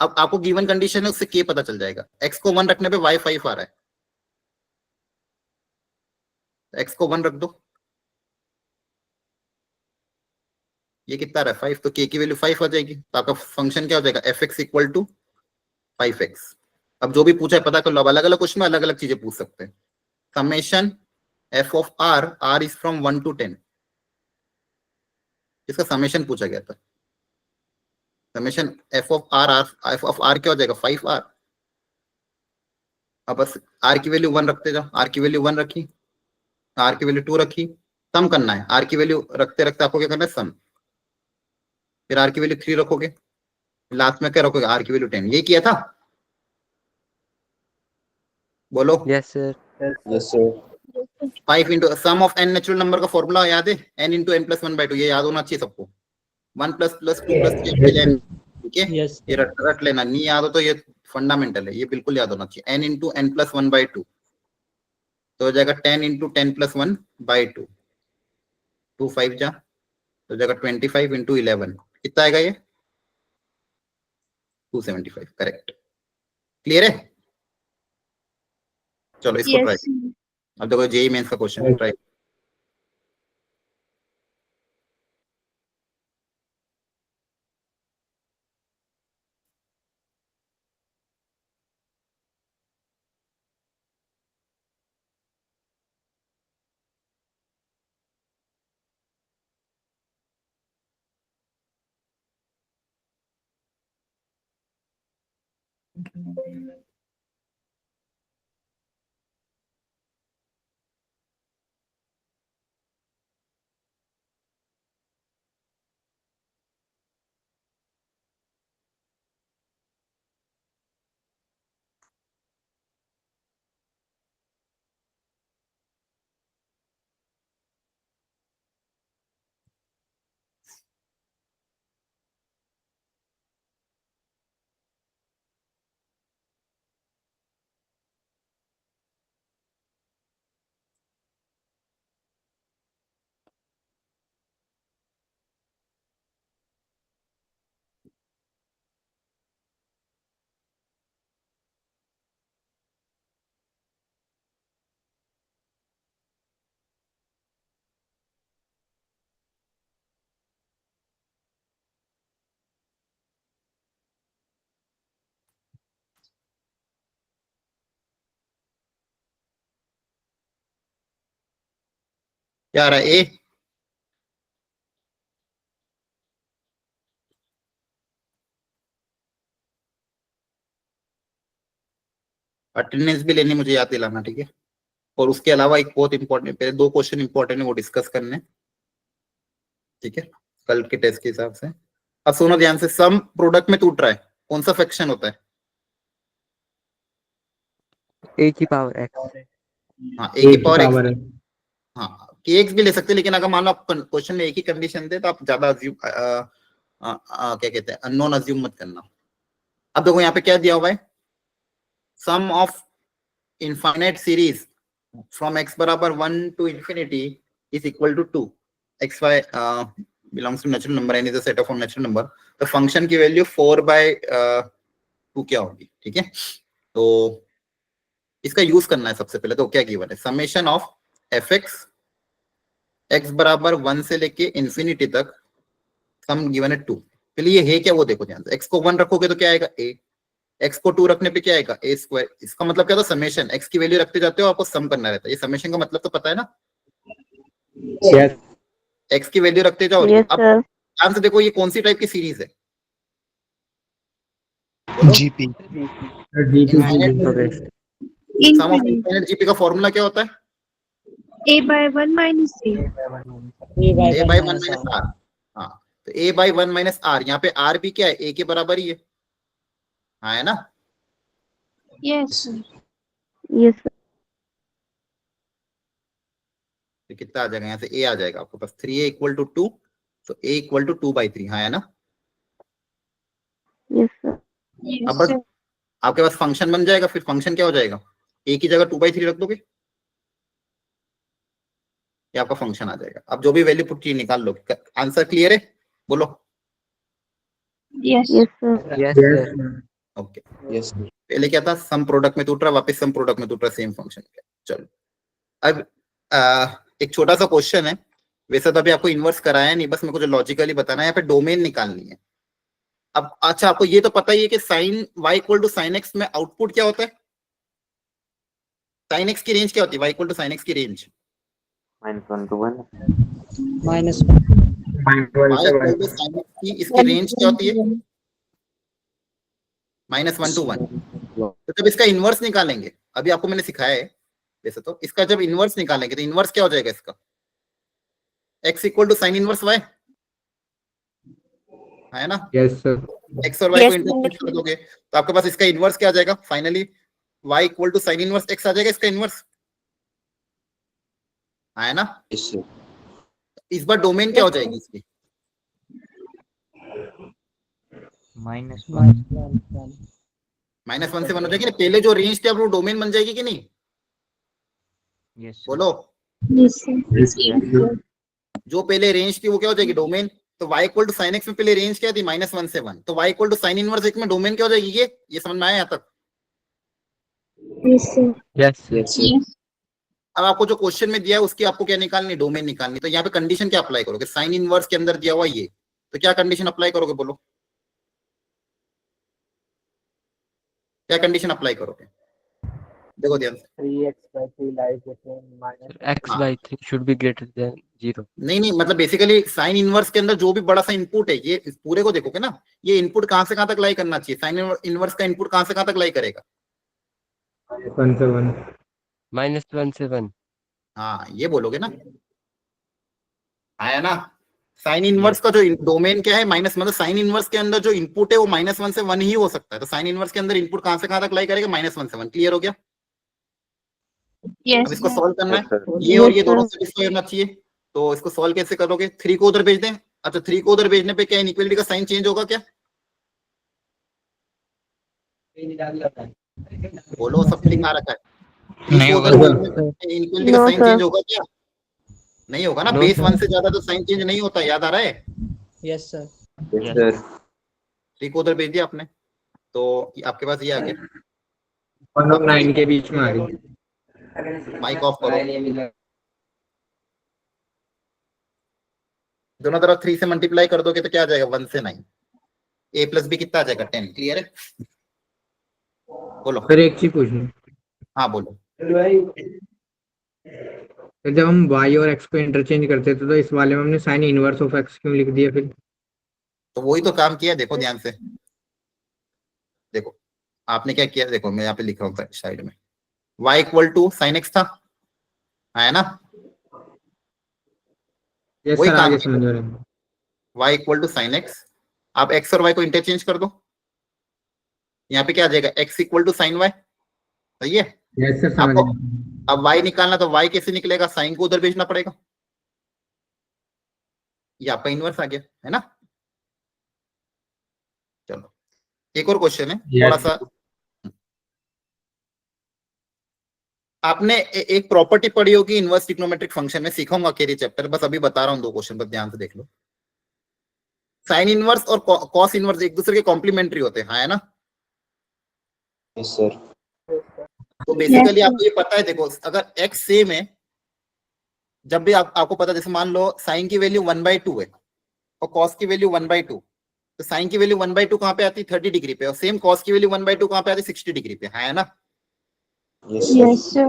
अब आपको गिवन कंडीशन है उससे के पता चल जाएगा। x को 1 रखने पे y 5 आ रहा है, x को 1 रख दो, ये कितना रहा है 5, तो k की वैल्यू 5 आ जाएगी। तो आपका फंक्शन क्या हो जाएगा? f(x) equal to 5x। अब जो भी पूछा है पता कर लो। अब अलग अलग क्वेश्चन में अलग अलग चीजें पूछ सकते हैं। Summation f of r is from 1 to 10, इसका समेशन पूछा गया था। समेशन एफ ऑफ आर क्या हो जाएगा 5R। अब बस आर की वैल्यू 1 रखते जाओ, आर की वैल्यू 1 रखी, आर की वैल्यू 2 रखी, सम करना है। आर की वैल्यू रखते रखते आपको क्या करना है सम, फिर आर की वैल्यू 3 रखोगे, लास्ट में क्या रखोगे आर की वैल्यू 10। ये किया था, बोलो। Yes, sir. Yes, sir. 5 into sum of n natural number का फॉर्मूला याद है, n इंटू n प्लस 1/2, ये याद होना चाहिए सबको। 1 प्लस 2 प्लस 3, ठीक है। ये रट लेना, नहीं याद हो तो ये फंडामेंटल है, ये बिल्कुल याद होना चाहिए। n इंटू n प्लस 1/2 तो हो जाएगा 10 इंटू 10 प्लस 1/2, 2 5 जा तो हो जाएगा 25 इंटू 11, कितना आएगा ये 275, करेक्ट। क्लियर है? चलो इसको ट्राई। Yes, sir. अब देखो जेई मेंस का क्वेश्चन ट्राई। क्या आ रहा है? ए अटेंडेंस भी लेनी, मुझे याद दिलाना, ठीक है। और उसके अलावा एक बहुत इंपॉर्टेंट, पहले 2 क्वेश्चन इंपॉर्टेंट है वो डिस्कस करने, ठीक है, कल के टेस्ट के हिसाब से। अब सुनो ध्यान से, सम प्रोडक्ट में टूट रहा है, कौन सा फ्रैक्शन होता है? A की power x. हाँ ए की पावर पावर एक्स, है। हाँ के एक्स भी ले सकते हैं, लेकिन अगर मान लो आप क्वेश्चन में एक ही कंडीशन दे तो आप ज्यादा क्या कहते हैं अननोन अज्यूम मत करना। अब देखो यहाँ पे क्या दिया हुआ है, sum of infinite series from x बराबर 1 to infinity is equal to 2, xy belongs to natural number and is a set of natural number, तो फंक्शन की वैल्यू 4/2 क्या होगी, ठीक है। तो इसका यूज करना है सबसे पहले। तो क्या गिवन है, समेशन ऑफ एफ एक्स बराबर 1 से लेके इंफिनिटी तक, सम गिवन है 2। पहले ये है क्या वो देखो ध्यान से, x को 1 रखोगे तो क्या आएगा a, x को 2 रखने पे क्या आएगा a स्क्वायर। इसका मतलब क्या था, समेशन x की वैल्यू रखते जाते हो, आपको सम करना रहता है। ये समेशन का मतलब तो पता है ना, Yes. x की वैल्यू रखते जाओ। Yes, अब sir. ध्यान से देखो ये कौन सी टाइप की सीरीज है, GP infinite. Sum of Infinite. Infinite GP का फॉर्मूला क्या होता है, A by 1 minus A. a by 1 minus r। हाँ तो a by 1 minus r, यहाँ पे r भी क्या है a के बराबर ही है, हाँ है ना। Yes, sir. Yes, sir. तो कितना आ जाएगा यहाँ से, a आ जाएगा आपको पास 3a = 2, तो a = 2/3, हाँ है ना। Yes, sir. Yes, अब बस sir. आपके पास फंक्शन बन जाएगा। फिर फंक्शन क्या हो जाएगा, a की जगह 2/3 रख दोगे, ये आपका फंक्शन आ जाएगा। अब जो भी वैल्यू पुट की निकाल लो। आंसर क्लियर है, बोलो। Yes. Yes, sir. Yes, Yes. sir. Okay Yes. पहले क्या था, सम प्रोडक्ट में टूट रहा, वापस सम प्रोडक्ट में टूट रहा, सेम फंक्शन। चलो अब एक छोटा सा क्वेश्चन है, वैसे तो अभी आपको इन्वर्स कराया नहीं, बस मेरे को जो लॉजिकली बताना है, यहाँ पे डोमेन निकालनी है। अब अच्छा आपको ये तो पता ही है कि साइन y = sin x में आउटपुट क्या होता है, sin x की रेंज क्या होती है, y = sin x की range -1 to 1 -1 y equal to sin x की इसकी रेंज क्या होती है? -1 to 1। तो जब इसका इनवर्स निकालेंगे, अभी आपको मैंने सिखाया है वैसे तो, इसका जब इनवर्स निकालेंगे तो इनवर्स क्या हो जाएगा इसका? x equal to sine inverse y है ना? Yes sir. x और y को इंटरचेंज कर दोगे तो आपके पास इसका इनवर्स क्या आ जाएगा? Finally y equal to sine inverse x आ जाएगा इसका इनवर्स, है ना? Yes, sir. इस बार डोमेन क्या हो जाएगी इसकी? -1 -1 से 1 हो जाएगी ना? पहले जो रेंज थी अब वो डोमेन बन जाएगी कि नहीं? यस बोलो, Yes, sir. जो पहले रेंज थी वो क्या हो जाएगी? डोमेन। तो y equal to sine x में पहले रेंज क्या थी? -1 से 1। तो y equal to sine inverse x में डोमेन क्या हो जाएगी? ये समझ में आया यहाँ तक? Yes, sir. Yes Yes, sir. Yes. अब आपको जो क्वेश्चन में दिया है उसकी आपको क्या निकालनी? डोमेन निकालनी। तो यहाँ पे कंडीशन क्या अप्लाई करोगे? साइन इनवर्स के अंदर दिया हुआ ये, तो क्या कंडीशन अप्लाई करोगे? बोलो, क्या कंडीशन अप्लाई करोगे? देखो ध्यान से। 3x/3 lies between x/3 should be greater than 0 नहीं, मतलब बेसिकली साइन इनवर्स के अंदर जो भी बड़ा सा इनपुट है, ये इस पूरे को देखोगे ना, ये इनपुट कहां से कहां तक लाई करना चाहिए? साइन इनवर्स का इनपुट कहां से कहां तक लाई करेगा? -1 से 1। -1 से 1 हाँ, ये बोलोगे ना, आया ना? साइन इनवर्स का जो डोमेन क्या है? माइनस, मतलब साइन इनवर्स के अंदर जो इनपुट है वो -1 से 1 ही हो सकता है। तो साइन इनवर्स के अंदर इनपुट कहां से कहां तक लाई करेगा? -1 से 1। क्लियर हो गया? Yes, अब इसको sir. सॉल्व करना Yes, है, sir. ये और ये Yes, दोनों sir. सेटिस्फाई होना चाहिए। तो इसको सॉल्व कैसे करोगे? 3 को उधर भेज दें। अच्छा, 3 को उधर भेजने पे क्या इनइक्वालिटी का साइन चेंज होगा क्या? बोलो, सब लिखा रखा है। 3 नहीं को होगा। उधर भेजने पे इनइक्वालिटी का No, साइन sir. चेंज होगा क्या? नहीं होगा ना? No, base sir. 1 से ज्यादा तो साइन चेंज नहीं होता, याद आ रहा है? yes sir Yes, sir. 3 को उधर भेज दिया आपने, तो आपके पास ये आ गया। 1 और 9 के बीच में आ रही। माइक ऑफ करो। दोनों तरफ 3 से मल्टीप्लाई कर दोगे तो क्या आ जाएगा? 1 से 9। a प्लस b कितना आ जाएगा? 10। क्लियर है? बोलो। सर एक चीज पूछनी, हाँ बोलो। तो जब हम y और x को इंटरचेंज करते थे तो इस वाले में हमने साइन इनवर्स ऑफ x क्यों लिख दिया फिर? तो वही तो काम किया। देखो ध्यान से, देखो आपने क्या किया। देखो मैं यहाँ पे लिख रहा हूँ साइड में, y equal to sine x था, है ना? यस वही सर, काम आगे किया। समझ रहे हैं। y equal to sine x। आप x और y को इंटरचेंज कर दो, यहाँ पे क्या आ जाएगा? x equal to sine y। सही है? यस सर, समझ आपको गए। अब y निकालना, तो y कैसे निकलेगा? साइन को उधर भेजना पड़ेगा। ये आपका इनवर्स आ गया, है ना? चलो एक और क्वेश्चन है, थोड़ा सा। आपने एक प्रॉपर्टी पढ़ी होगी इनवर्स ट्रिग्नोमेट्रिक फंक्शन में, सीखूंगा केरी चैप्टर, बस अभी बता रहा हूँ 2 क्वेश्चन, बस ध्यान से देख लो। साइन इनवर्स और कॉस इनवर्स एक दूसरे के कॉम्प्लीमेंट्री होते हैं, है ना? Yes, sir. तो बेसिकली Yes, आपको ये पता है, देखो अगर x सेम है, जब भी आपको पता है, जैसे मान लो साइन की वैल्यू 1/2 है और कॉस की वैल्यू 1/2, तो साइन की वैल्यू 1/2 कहाँ पे आती है? 30 डिग्री पे। और सेम कॉस की वैल्यू 1/2 कहाँ पे आती है? 60 डिग्री पे, है ना? Yes, sir. Yes, sir.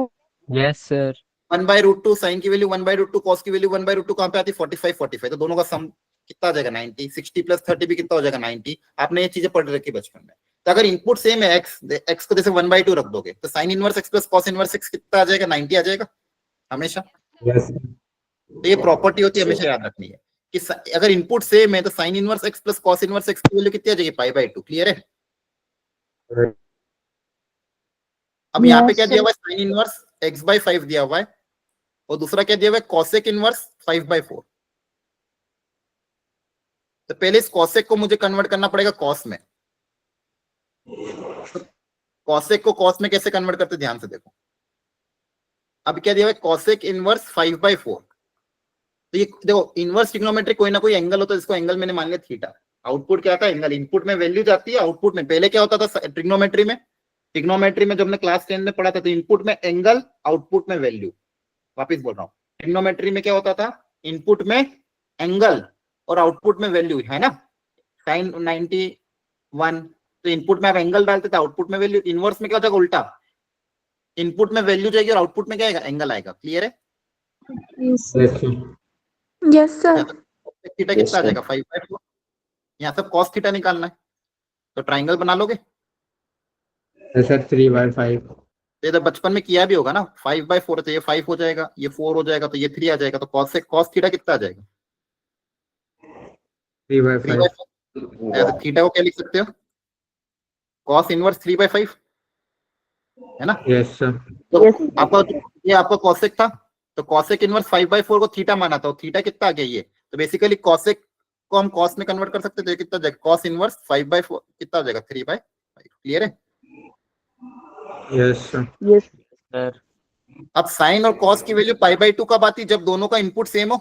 yes sir 1/√2 sign की वैल्यू 1/√2, कॉस की वैल्यू 1/√2 कहाँ पे आती है? 45। तो दोनों का सम कितना आ जाएगा? 90। 60 + 30 भी कितना हो जाएगा? 90। आपने ये चीजें पढ़ रखी बचपन में। तो अगर इनपुट सेम है, x को जैसे 1/2 रख दोगे, तो sign inverse x plus cos inverse x कितना आ जाएगा? 90 आ जाएगा हमेशा। यस तो ये प्रॉपर्टी होती है, हमेशा याद रखनी है कि अगर इनपुट सेम है तो sign inverse x plus cos inverse x की वैल्यू कितनी आ जाएगी? π/2। क्लियर है? अब यहाँ पे Yes, क्या sir. दिया हुआ है? साइन इनवर्स x/5 दिया हुआ है, और दूसरा क्या दिया हुआ है? Cosec inverse 5/4। तो पहले इस कॉसेक को मुझे कन्वर्ट करना पड़ेगा कॉस में। तो कॉसेक को कॉस में कैसे कन्वर्ट करते? ध्यान से देखो। अब क्या दिया हुआ है? Cosec inverse 5/4। तो ये देखो, इनवर्स ट्रिग्नोमेट्रिक कोई ना कोई एंगल होता है, जिसको एंगल मैंने मान लिया थीटा। आउटपुट क्या था? एंगल। इनपुट में वैल्यू जाती है, आउटपुट में। पहले क्या होता था ट्रिग्नोमेट्री में? जब हमने क्लास 10 में पढ़ा था, तो इनपुट में एंगल, आउटपुट में वैल्यू। वापिस बोल रहा हूँ, ट्रिग्नोमेट्री में क्या होता था? इनपुट में एंगल और आउटपुट में वैल्यू, है ना? साइन 91, तो इनपुट में आप एंगल डालते थे, आउटपुट में वैल्यू। इनवर्स में क्या हो जाएगा? उल्टा, इनपुट में वैल्यू जाएगी और आउटपुट में क्या आएगा? एंगल आएगा। क्लियर है? Yes, sir. Yes, sir. Yes, sir. Theta Yes, कितना आ sir. जाएगा 5/4। यहाँ से कॉस थीटा निकालना है, तो ट्राइंगल बना लोगे। Yes, sir. 3/5. तो ये तो बचपन में किया भी होगा ना, 5/4 तो ये 5 हो जाएगा, ये 4 हो जाएगा, तो ये 3 आ जाएगा, तो कॉस थीटा कितना आ जाएगा 3/5. 3/5। थीटा को क्या लिख सकते हो, कॉस इनवर्स 3/5, है ना। Yes, sir. तो Yes. आपका ये आपका कॉसेक था, तो कॉसेक इनवर्स 5/4 को थीटा माना था, थीटा कितना आ गया ये, तो बेसिकली कॉसेक को हम कॉस में कन्वर्ट कर सकते थे, कितना जाएगा कॉस इनवर्स 5/4 कितना हो जाएगा 3/5। क्लियर है। Yes, sir. Yes. सर अब साइन और कॉस की वैल्यू π/2 कब आती, जब दोनों का इनपुट सेम हो।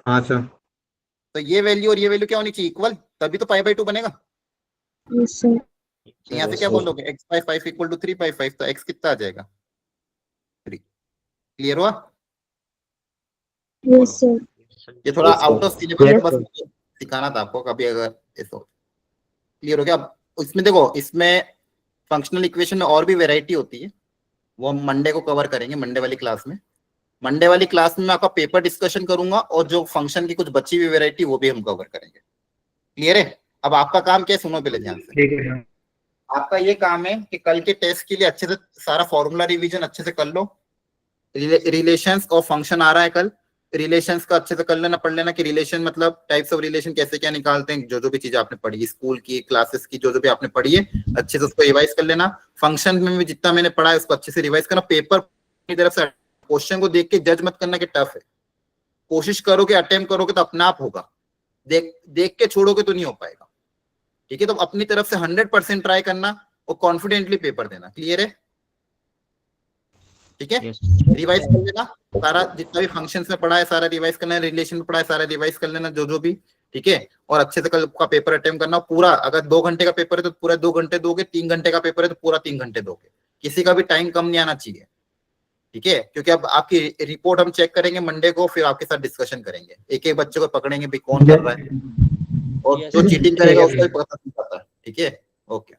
हाँ सर। तो ये वैल्यू और ये वैल्यू क्या होनी चाहिए, इक्वल, तभी तो π/2 बनेगा। Yes, sir. तो यहाँ से Yes, क्या sir. बोलोगे, x/5 इक्वल टू 3/5, तो x कितना आ जाएगा 3। क्लियर हुआ। Yes, sir. ये थोड़ा Yes, sir. Out of syllabus Yes, बस sir. सिखाना था आपको, कभी अगर ऐसा क्लियर हो गया। अब इसमें देखो, इसमें फंक्शनल इक्वेशन में और भी वैरायटी होती है, वो हम मंडे को कवर करेंगे, मंडे वाली क्लास में। मंडे वाली क्लास में मैं आपका पेपर डिस्कशन करूंगा, और जो फंक्शन की कुछ बची हुई वैरायटी वो भी हम कवर करेंगे। क्लियर है। अब आपका काम क्या है, सुनो पहले ध्यान से। ठीक है। आपका ये काम है कि कल के टेस्ट के लिए अच्छे से सारा फॉर्मूला रिवीजन अच्छे से कर लो। रिलेशंस और फंक्शन आ रहा है कल, रिलेशंस का अच्छे से कर लेना, पढ़ लेना कि रिलेशन मतलब टाइप्स ऑफ रिलेशन कैसे क्या निकालते हैं, जो जो भी चीजें आपने पढ़ी स्कूल की क्लासेस की, जो जो भी आपने पढ़ी है अच्छे से उसको रिवाइज कर लेना। फंक्शन में भी जितना मैंने पढ़ा है उसको अच्छे से रिवाइज करना। पेपर की तरफ से क्वेश्चन को देख के जज मत करना कि टफ है, कोशिश करोगे अटेम्प्ट करोगे तो अपने आप होगा, देख के छोड़ोगे तो नहीं हो पाएगा। ठीक है, तो अपनी तरफ से 100% ट्राई करना और कॉन्फिडेंटली पेपर देना। क्लियर है। ठीक है, रिवाइज कर लेना सारा, जितना भी फंक्शंस में पढ़ा है सारा रिवाइज करना है, रिलेशन में पढ़ा है सारा रिवाइज कर लेना, जो जो भी। ठीक है, और अच्छे से कल का पेपर अटेम्प्ट करना पूरा। अगर 2 घंटे का पेपर है तो पूरा 2 घंटे दोगे, 3 घंटे का पेपर है तो पूरा 3 घंटे दोगे, किसी का भी टाइम कम नहीं आना चाहिए। ठीक है, क्योंकि अब आपकी रिपोर्ट हम चेक करेंगे मंडे को, फिर आपके साथ डिस्कशन करेंगे, एक एक बच्चे को पकड़ेंगे भी कौन कर रहा है, और जो चीटिंग करेगा उसको भी पता नहीं पता है। ठीक है, ओके।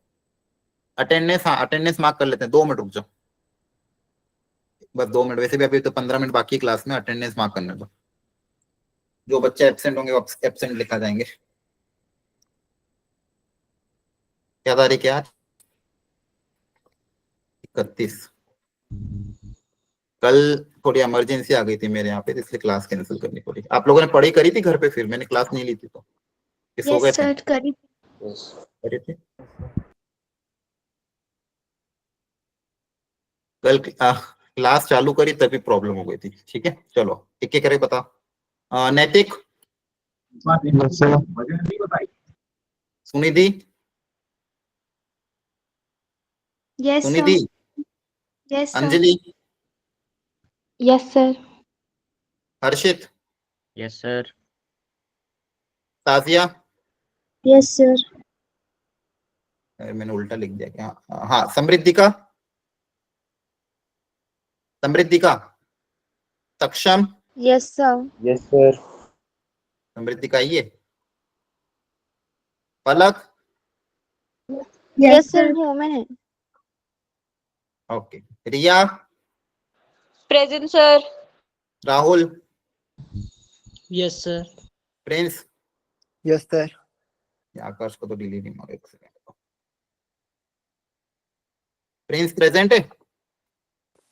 अटेंडेंस, हाँ अटेंडेंस मार्क कर लेते हैं, 2 मिनट रुक जाओ, बस 2 मिनट, वैसे भी अभी तो 15 मिनट बाकी क्लास में, अटेंडेंस मार्क करने दो। जो बच्चे एब्सेंट होंगे वो एब्सेंट लिखा जाएंगे। क्या तारीख है आज, 31। कल थोड़ी इमरजेंसी आ गई थी मेरे यहाँ पे, इसलिए क्लास कैंसिल करनी पड़ी। आप लोगों ने पढ़ाई करी थी घर पे, फिर मैंने क्लास नहीं ली थी तो कि सो गए Yes, थे। sir. Kari. Yes. करी थी कल क्लास चालू करी तभी प्रॉब्लम हो गई थी। ठीक है, चलो एक एक करके बताओ। नैतिक, Sunidhi, Yes, sir. Sunidhi, Yes, sir. Anjali, Yes, sir. हर्षित, यस सर। ताजिया, Yes, sir. मैंने उल्टा लिख दिया क्या, हाँ समृद्धिका, समृद्धिका, सक्षम, Yes, sir. Yes, sir. समृद्धिका ये, पलक, Yes, sir. Human है. ओके, रिया, Present, sir. Rahul, yes sir. Prince, Yes, sir. ये आकाश को तो डिलीट नहीं मारो, एक सेकंड। प्रिंस प्रेजेंट है।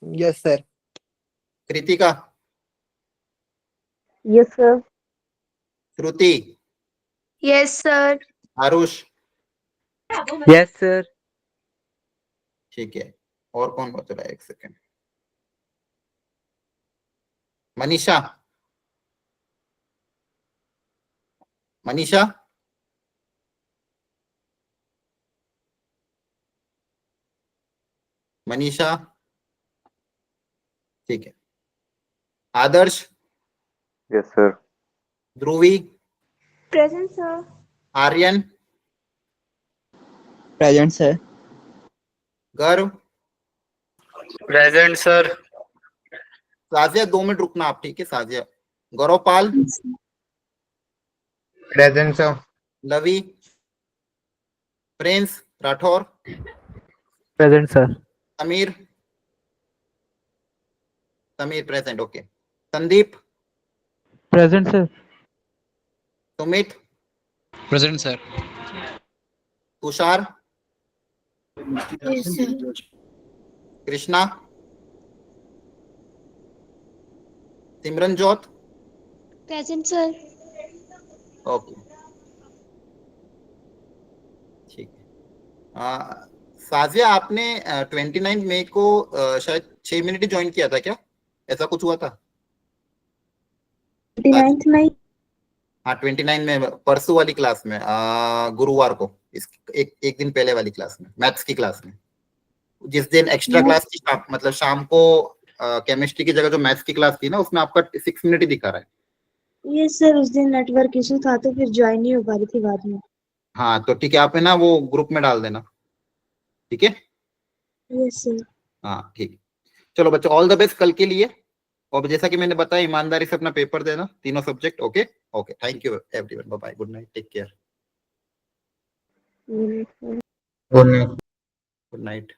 Yes, sir. Kritika, Yes, sir. श्रुति, Yes, sir. Aarush, Yes, sir. ठीक है, और कौन बच रहा है, एक सेकंड। मनीषा, मनीषा, मनीषा, ठीक है। Adarsh, yes sir. Dhruvi, Present, sir. Aryan, Present, sir. Garv, present sir. Sajiya 2 minute रुकना आप, ठीक है Sajiya. Gauravpal, present sir. Lavi, Prince Rathore, present sir. Amir, Sameer present, okay. Sandeep, present sir. Sumit, present sir. Tushar, Yes, sir. Krishna, Simranjot, Present, sir. Okay, ठीक है। साजिया, आपने 29 मई को शायद 6 मिनट ही ज्वाइन किया था क्या, ऐसा कुछ हुआ था? 29th May. हाँ 29 में, परसों वाली क्लास में, गुरुवार को, इस एक दिन पहले वाली क्लास में, मैथ्स की क्लास में, जिस दिन एक्स्ट्रा क्लास थी, मतलब शाम को केमिस्ट्री की जगह जो मैथ्स की क्लास थी ना, उसमें आपका 6 मिनट ही दिखा रहा है। यस सर, उस दिन नेटवर्क इशू था तो फिर ज्वाइन नहीं हो पा रही थी बाद में। हाँ तो ठीक है, आप है ना वो ग्रुप में डाल देना, ठीक है? Yes sir. हाँ ठीक है। चलो बच्चों, ऑल द बेस्ट कल के लिए, और जैसा कि मैंने बताया ईमानदारी से अपना पेपर देना, तीनों subject. Okay okay, thank you everyone, bye bye, good night, take care, good night. Good night.